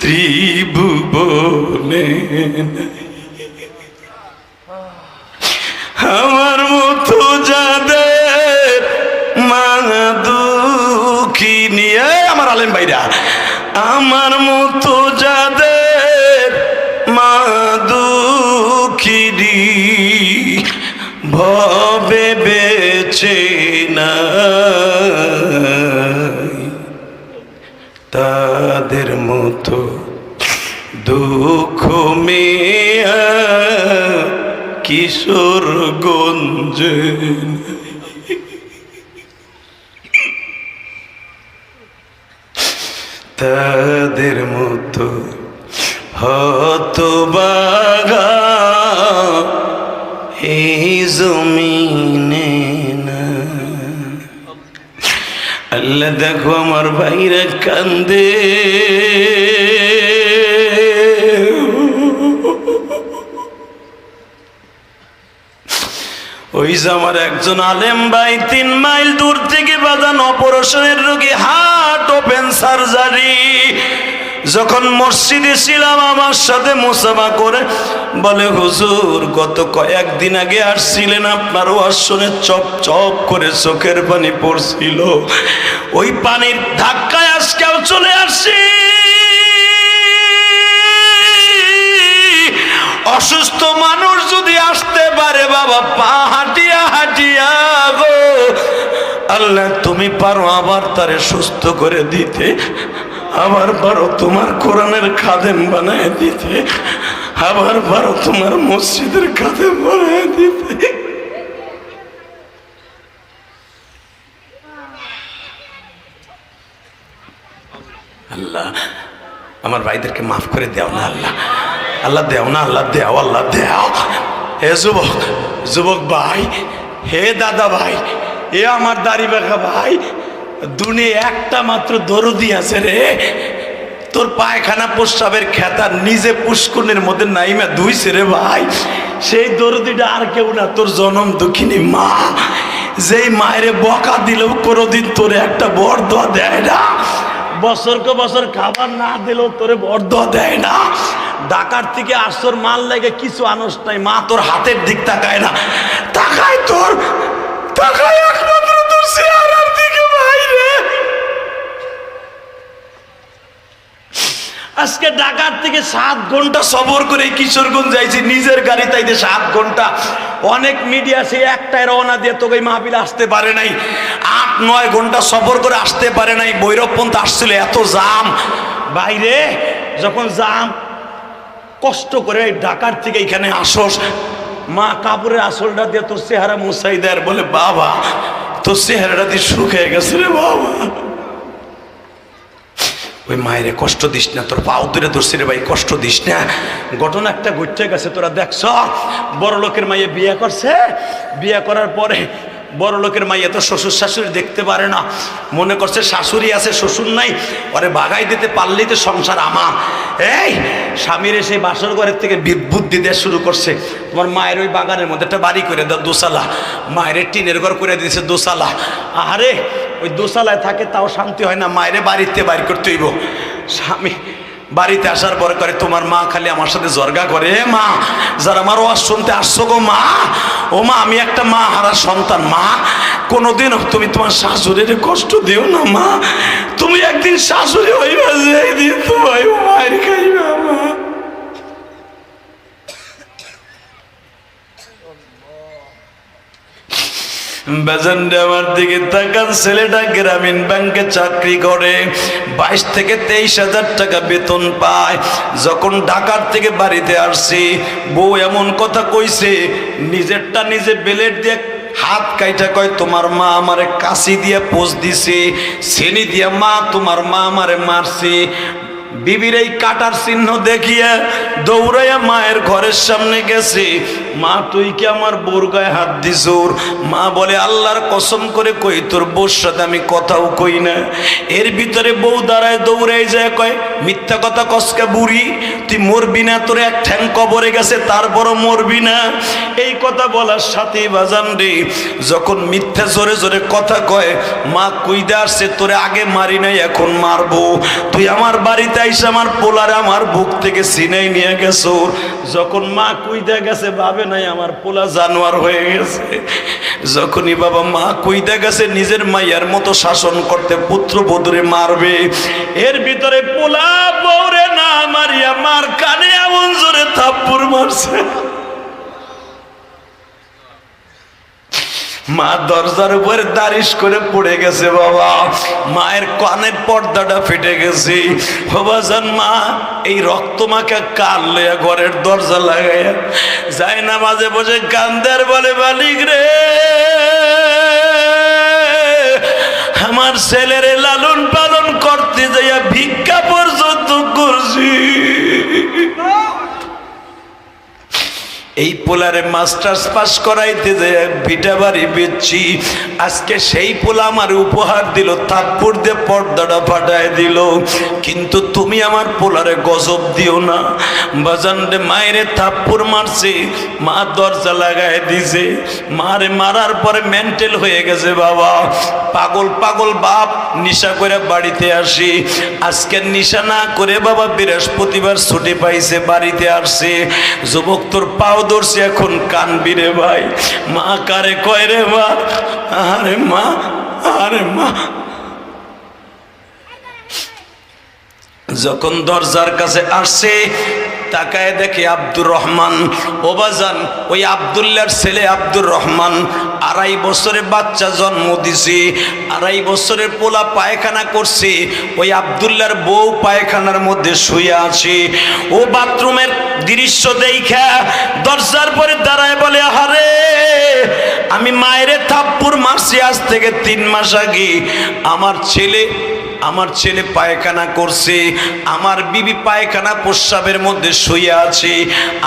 ত্রিভুবনে নাই। আমার মতো যাদের মা দুঃখী নিয়ে, আমার আলেম ভাইরা, আমার মতো যাদের মা দুঃখিনী ভবে বেঁচে নাই, তাদের মতো দুঃখ মেয়া কিশোরগঞ্জে তাদের মতো হতভাগা এই জমিনে না। আল্লাহ দেখো আমার ভাইরা কান্দে, ওই যে আমার একজন আলেম ভাই 3 মাইল দূর থেকে বাজান অপারেশনের রোগী, হার্ট ওপেন সার্জারি, যখন মসজিদে ছিলাম আমার সাথে মুসাফা করে বলে হুজুর গত কয়েকদিন আগে আসছিলেন, আপনার ওয়াজ শুনে চপ চপ করে চোখের পানি পড়ছিল, ওই পানির ধাক্কায় আজকেও চলে আসছি। অসুস্থ মানুষ যদি আসতে পারে বাবা পা হাঁটিয়া হাঁটিয়া গো, আল্লাহ তুমি পারো আবার তারে সুস্থ করে দিতে, আবার পারো তোমার কোরআনের খাদেম বানায় দিতে, আবার পারো তোমার মসজিদের খাদেম বানায় দিতে। আল্লাহ আমার ভাইদেরকে মাফ করে দেও না আল্লাহ, আল্লাহ দেও না, আল্লাহ দেও, আল্লাহ দেও। হে যুবক, যুবক ভাই, হে দাদা ভাই, এ আমার দাড়ি বাঁকা ভাই, দুনিয়া একটা মাত্র দরদি আছে রে, তোর পায়খানা প্রস্রাবের খেতা নিজে পুষ্করণের মধ্যে নাইমা ধুইছে রে ভাই, সেই দরদিটা আর কেউ না, তোর জনম দুঃখিনী মা। যেই মায়েরে বকা দিলেও কোনোদিন তোরে একটা বরদোয়া দেয় না, বছরকে বছর খাবার না দিলেও তোরে বরদোয়া দেয় না। ঢাকার থেকে আসর মাল লাগে কিছু আনস নাই, মা তোর হাতের দিক তাকায় না, তাকায় তোর তাকায় একমাত্র তোর চেহারার দিকে। বাইরে আজকে ঢাকার থেকে 7 ঘন্টা সফর করে কিশোরগঞ্জ যাইছি নিজের গাড়ি, তাইতে 7 ঘন্টা। অনেক মিডিয়া সে একটাই রওনা দিয়ে তোকে মাহফিল আসতে পারে নাই, 8-9 ঘন্টা সফর করে আসতে পারে নাই। ভৈরবপন্থ আসছিল, এত জাম বাইরে। যখন জাম কষ্ট করে ঢাকার থেকে এখানে আসস, মা কাপড়ের আসলটা দিয়ে তোর চেহারা মুছাই দেয়, বলে বাবা তোর চেহারাটা দিয়ে শুকিয়ে গেছে রে বাবা। ওই মায়েরে কষ্ট দিস না, তোর পাও দূরে ধরছি রে ভাই, কষ্ট দিস না। ঘটনা একটা ঘটে গেছে, তোরা দেখছ। বড় লোকের মাইয়ে বিয়ে করছে, বিয়ে করার পরে বড় লোকের মাইয়া তো শ্বশুর শাশুড়ি দেখতে পারে না, মনে করছে শাশুড়ি আছে শ্বশুর নাই, ওরে ভাগাই দিতে পারলেই তো সংসার আমার। এই স্বামীর সেই বাসর ঘরের থেকে বুদ্ধি দেওয়া শুরু করছে, তোমার মায়ের ওই বাগানের মধ্যে একটা বাড়ি করে দাও দোসালা, মায়ের টিনের ঘর করে দিয়েছে দোসালা। আরে ওই দোসালায় থাকে তাও শান্তি হয় না, মায়ের বাড়িতে বাইর করতে হইব। স্বামী বাড়িতে আসার পরে করে তোমার মা খালি আমার সাথে জর্গা করে, মা যারা আমার ওয়াজ শুনতে আসছো গো মা, ও মা আমি একটা মা হারা সন্তান, মা কোনোদিন তুমি তোমার শাশুড়ির কষ্ট দিও না মা, তুমি একদিন শাশুড়ি হইবা, যেদিন তোমার মায়ের খাইবা মা। বেজানডে আমার দিকে তাকান, ছেলেটা গ্রামীণ ব্যাংকে চাকরি করে, 22 থেকে 23,000 টাকা বেতন পায়। যখন ঢাকার থেকে বাড়িতে আসছি, বউ এমন কথা কইছে, নিজেরটা নিজে বেলেট দিয়ে হাত কাইটা কয় তোমার মা আমারে কাশি দিয়ে পোষ দিছে, ছেনি দিয়া মা তোমার মা আমারে মারছে। বিবির এই কাটার চিহ্ন দেখিয়া দৌড়াইয়া মায়ের ঘরের সামনে গেছে, মা তুই কি আমার বউর গায়ে হাত দিছুর? মা বলে আল্লাহর কসম করে কই তোর বউর সাথে আমি কথাও কই না। এর ভিতরে বউ দাঁড়ায় দৌড়াই যায়, কয় মিথ্যা কথা কসকা বুড়ি, তুই মরবি না, তোর এক ঠ্যাং কবরে গেছে তারপরও মরবি না। এই কথা বলার সাথেই বাজান রে, যখন মিথ্যা জোরে জোরে কথা কয়, মা কইদা আসছে তোরে আগে মারি নাই এখন মারবো, তুই আমার বাড়িতে আইসা আমার পোলারে আমার বুক থেকে সিনাই নিয়ে গেছো। যখন মা কইদা গেছে ভাবে নাই আমার পোলা জানোয়ার হয়ে গেছে। যখনই বাবা মা কইদা গেছে নিজের মাইয়ার মতো শাসন করতে পুত্র বধূরে মারবে, এর ভিতরে পোলা বউরে না মারিয়া মার কানে এমন জোরে থাপ্পড় মারছে, মা দরজার উপরে দাঁড়িস করে পড়ে গেছে। বাবা মায়ের কানের পর্দাটা ফেটে গেছে। বাবাজান মা এই রক্ত মাখা কান লইয়া ঘরের দরজা লাগাইয়া যায় না, মাঝে বসে কান্দার বলে মালিক রে, আমার ছেলেরে লালন পালন করতে যাইয়া ভিক্ষা পর্যন্ত করছি, এই পোলারে মাস্টার্স পাস করাইতে যায় ভিটা বাড়ি বেচছি, আজকে সেই পোলা আমার উপহার দিল, থাপ্পড় দিয়ে পর্দাটা ফাটায় দিল। কিন্তু তুমি আমার পোলারে গজব দিও না। বাজানরে মায়েরে থাপ্পড় মারছে, মা দরজা লাগায় দিছে, মারে মারার পরে মেন্টাল হয়ে গেছে। বাবা পাগল পাগল বাপ নিশা করে বাড়িতে আসি, আজকে নিশা না করে বাবা বৃহস্পতিবার ছুটি পাইছে বাড়িতে আসছে। যুবক তোর পাও ধরছে এখন কানবি রে ভাই, মা কারে কয় রে মা, আরে মা, আরে মা। যখন দরজার কাছে আসছে তাকায় দেখে আব্দুর রহমান। ও বাজান ওই আব্দুল্লাহর ছেলে আব্দুর রহমান 2.5 বছরে বাচ্চা জন্ম দিছে, 2.5 বছরের পোলা পায়খানা করছে, ওই আব্দুল্লাহর বউ পায়খানার মধ্যে শুয়ে আছে। ও বাথরুমের দৃশ্য দেখা দরজার পরে দাঁড়ায় বলে আরে আমি মায়েরে থাপ্পড় মারছি আজ থেকে 3 মাস আগে, আমার ছেলে পায়খানা করছে, আমার বিবি পায়খানা প্রস্রাবের মধ্যে শুয়ে আছে,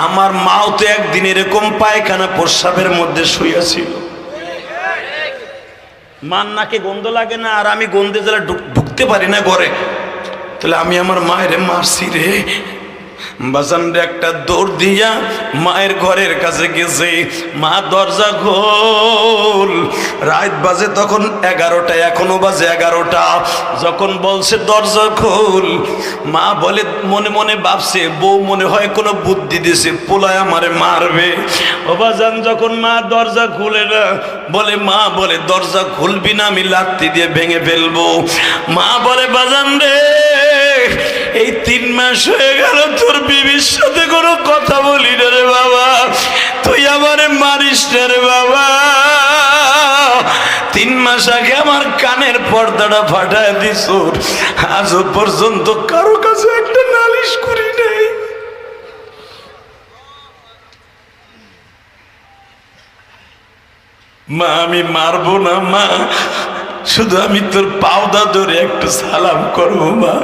আমার মাও তো একদিন এরকম পায়খানা প্রস্রাবের মধ্যে শুয়ে ছিল। মান নাকে গন্ধ লাগে না, আর আমি গন্ধে যারা ঢুকতে পারি না ঘরে, তাহলে আমি আমার মায়ের মারছি রে। বাজান রে একটা দৌড় দিয়া মায়ের ঘরের কাছে গেছে। মা দরজা খোল। রাত বাজে তখন 11টা, এখনো বাজে 11টা। যখন বলছে দরজা খোল, মা বলে মনে মনে ভাবছে বউ মনে হয় কোনো বুদ্ধি দিছে, পোলায় আমারে মারবে। ও বাজান যখন মা দরজা খুলে না, বলে মা বলে দরজা খুলবি না, আমি লাত্তি দিয়ে ভেঙে ফেলবো। মা বলে বাজান রে এই 3 মাস হয়ে গেল তোর বিবির সাথে কোনো কথা বলি না রে বাবা, তুই আমারে মারিস না রে বাবা। 3 মাস আগে আমার কানের পর্দাটা ফাটায় দিস, আজও পর্যন্ত কারো কাছে একটা নালিশ করি নাই। মা আমি মারবো না মা, শুধু আমি তোর পাওদা ধরে একটু সালাম করবো মা।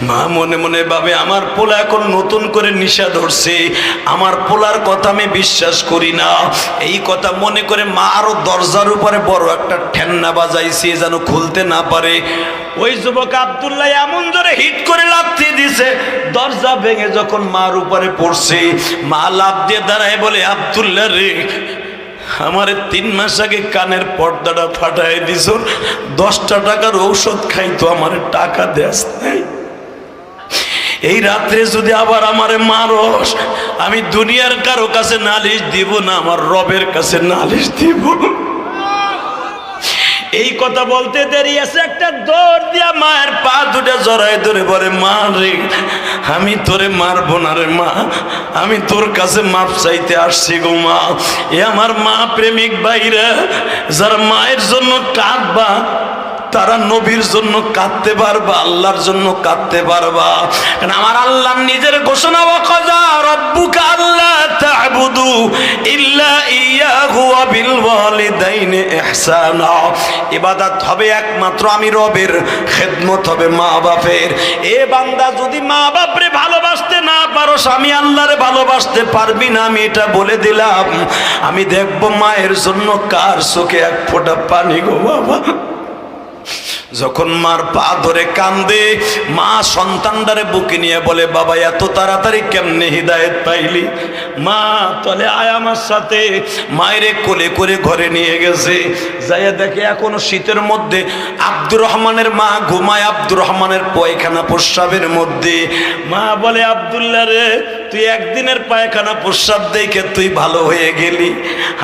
মা মনে মনে ভাবে আমার পোলা এখন নতুন করে নিশা ধরছে, আমার পোলার কথা আমি বিশ্বাস করি না। এই কথা মনে করে মা আরো দরজার উপরে বড় একটা ঠেন্না বাজাইছে যেন খুলতে না পারে। ওই যুবক আব্দুল্লাহ এমন জোরে হিট করে লাথি দিছে, দরজা ভেঙে যখন মার উপরে পড়ছে, মা লাফ দিয়ে দাঁড়ায় বলে আব্দুল্লাহ রে আমারে 3 মাস আগে কানের পর্দাটা ফাটাই দিছ, 10টা টাকার ঔষধ খাইতো আমার টাকা দেস নাই। এই রাত্রে যদি আবার আমারে মারস, আমি দুনিয়ার কারো কাছে নালিশ দিব না, আমার রবের কাছে নালিশ দিব। এই কথা বলতে দেরি আছে, একটা দৌড় দিয়া মায়ের পা দুটো জড়াই ধরে বলে মা রে আমি তোরে মারবো না রে মা, আমি তোর কাছে মাপ চাইতে আসছি গো মা। এ আমার মা প্রেমিক ভাইরা, যারা মায়ের জন্য কাঁদবা তারা নবীর জন্য কাঁদতে পারবা, আল্লাহর জন্য কাঁদতে পারবা। কারণ আমার আল্লাহ নিজের ঘোষণা, ওয়াকাযা রাব্বুকা আল্লা তা'বুদু ইল্লা ইয়াহু ওয়া বিল ওয়ালিদাইনি ইহসানা। ইবাদত হবে একমাত্র আমি রবের, খেদমত হবে মা বাপের। এ বান্দা যদি মা বাপরে ভালোবাসতে না পারোস, আমি আল্লাহরে ভালোবাসতে পারবি না, আমি এটা বলে দিলাম। আমি দেখবো মায়ের জন্য কার চোখে এক ফোঁটা পানি গো বাবা। যখন মার পা ধরে কান্দে, মা সন্তানটারে বুকে নিয়ে বলে বাবা এত তাড়াতাড়ি কেমনে হিদায়েত পাইলি? মা তলে আয় আমার সাথে। মায়েরে কোলে করে ঘরে নিয়ে গেছে, যাইয়া দেখে এখনো শীতের মধ্যে আব্দুর রহমানের মা ঘুমায় আব্দুর রহমানের পায়খানা প্রস্রাবের মধ্যে। মা বলে আব্দুল্লাহ রে তুই একদিনের পায়খানা প্রস্রাব দেখে তুই ভালো হয়ে গেলি,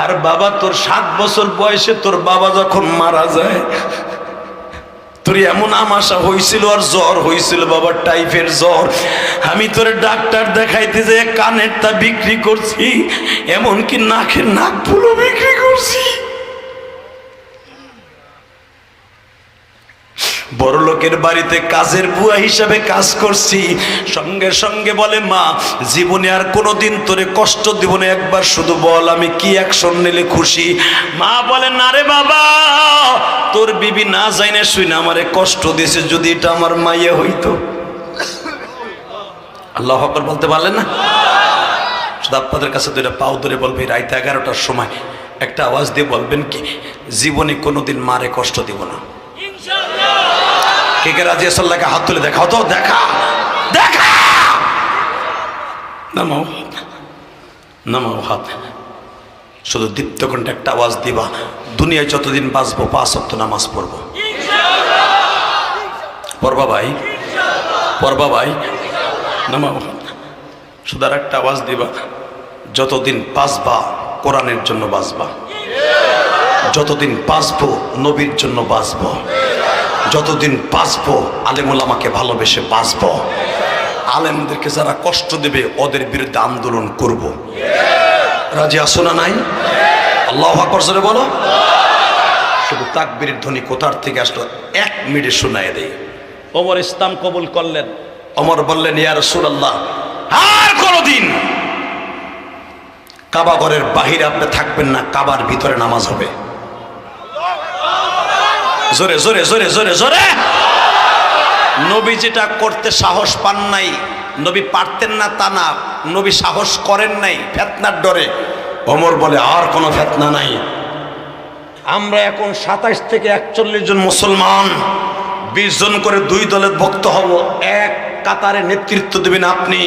আর বাবা তোর 7 বছর বয়সে তোর বাবা যখন মারা যায়, তোর এমন আমাশা হয়েছিল আর জ্বর হয়েছিল বাবার, টাইফের জ্বর। আমি তোর ডাক্তার দেখাইতে যে কানেরটা বিক্রি করছি, এমনকি নাকের নাক ফুলও বিক্রি করছি। বড় লোকের বাড়িতে কাজের বুয়া হিসাবে কাজ করছি। সঙ্গে সঙ্গে বলে মা জীবনে আর কোনোদিন তোরে কষ্ট দিব না, একবার শুধু বল আমি কি অ্যাকশন নিলে খুশি। মা বলে না রে বাবা, তোর বিবি না জানে শুনে আমারে কষ্ট দিয়েছে, যদি এটা আমার মাইয়া হইতো। আল্লাহু আকবার বলতে পারলেন না? শুধু আপনাদের কাছে দুইটা পাও ধরে বলবে রাত 11টার সময় একটা আওয়াজ দিয়ে বলবেন কি, জীবনে কোনোদিন মারে কষ্ট দিব না। কে কে রাজি আছেন? হাত তুলে দেখাও তো, দেখা দেখা। নামাও নামাও হাত। শুধু দীপ্ত কণ্ঠে একটা আওয়াজ দিবা, দুনিয়ায় যতদিন বাঁচবো 5 ওয়াক্ত নামাজ পড়বো। পড়বা ভাই, পড়বা ভাই, নামাও হাত। শুধু আর একটা আওয়াজ দিবা, যতদিন বাঁচবা কোরআনের জন্য বাঁচবা, যতদিন বাঁচবো নবীর জন্য বাঁচবো, যতদিন বাঁচবো আলেম ওলামাকে ভালোবেসে বাঁচবো, আলেমদেরকে যারা কষ্ট দেবে ওদের বিরুদ্ধে আন্দোলন করব। রাজি আসো না নাই? আল্লাহু আকবার জোরে বলো। শুধু তাকবীরের ধ্বনি কোথার থেকে আসলো 1 মিনিটে শোনায় দেই। ওমর ইসলাম কবুল করলেন। ওমর বললেন ইয়া রাসূলুল্লাহ, আর কোনদিন কাবা ঘরের বাহিরে আপনি থাকবেন না, কাবার ভিতরে নামাজ হবে। জোরে জোরে জোরে জোরে জোরে। নবী যেটা করতে সাহস পান নাই, নবী পারতেন না তা না, নবী সাহস করেন নাই ফিতনার ডরে। ওমর বলে আর কোনো ফিতনা নাই, আমরা এখন 27 থেকে 41 জন মুসলমান, 20 জন করে 2 দলে ভক্ত হব, এক কাতারে নেতৃত্ব দেবেন আপনি।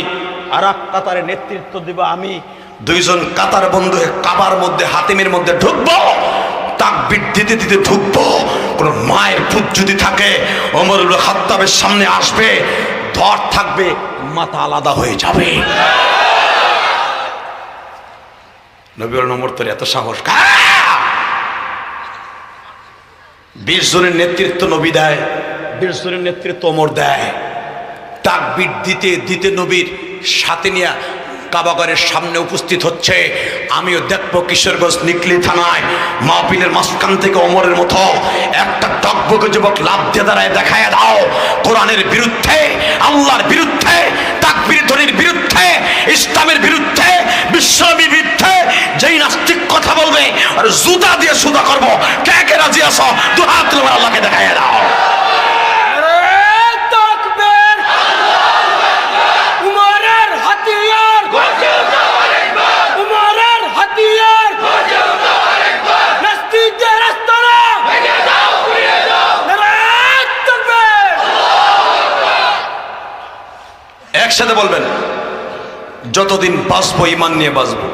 আর এক কাতারে নেতৃত্ব দিব আমি। দুইজন কাতার বন্ধু কাবার মধ্যে হাতিমের মধ্যে ঢুকবো, তাকবীর দিতে দিতে ঢুকবো। কোন মায়ের পুত যদি থাকে ওমর ইবনে খাত্তাবের সামনে আসবে, ধর থাকবে, মাথা আলাদা হয়ে যাবে। নবী বলেন ওমর তোর এত সাহস? 20 জনের নেতৃত্ব নবী দেয়, 20 জনের নেতৃত্ব ওমর দেয়। তাকবীর দিতে দিতে নবীর সাথে নিয়ে কাবাগরের সামনে উপস্থিত হচ্ছে। আমিও দেখবো কিশোরগঞ্জ নিকলি থানায় মাহফিলের মাঝখান থেকে ওমরের মতো একটা টকবকে যুবক লাভ দিয়ে দাঁড়ায়, দেখায় দাও কোরআনের বিরুদ্ধে, আল্লাহর বিরুদ্ধে, তাকবীর ধ্বনির বিরুদ্ধে, ইসলামের বিরুদ্ধে, বিশ্বনবীর বিরুদ্ধে যেই নাস্তিক কথা বলবে আর জুতা দিয়ে সুদা করবো। কে কে রাজি আছো? দু হাত তুলে আল্লাহকে দেখায় দাও। একসাথে বলবেন, যতদিন বাঁচবো ইমান নিয়ে বাঁচবো।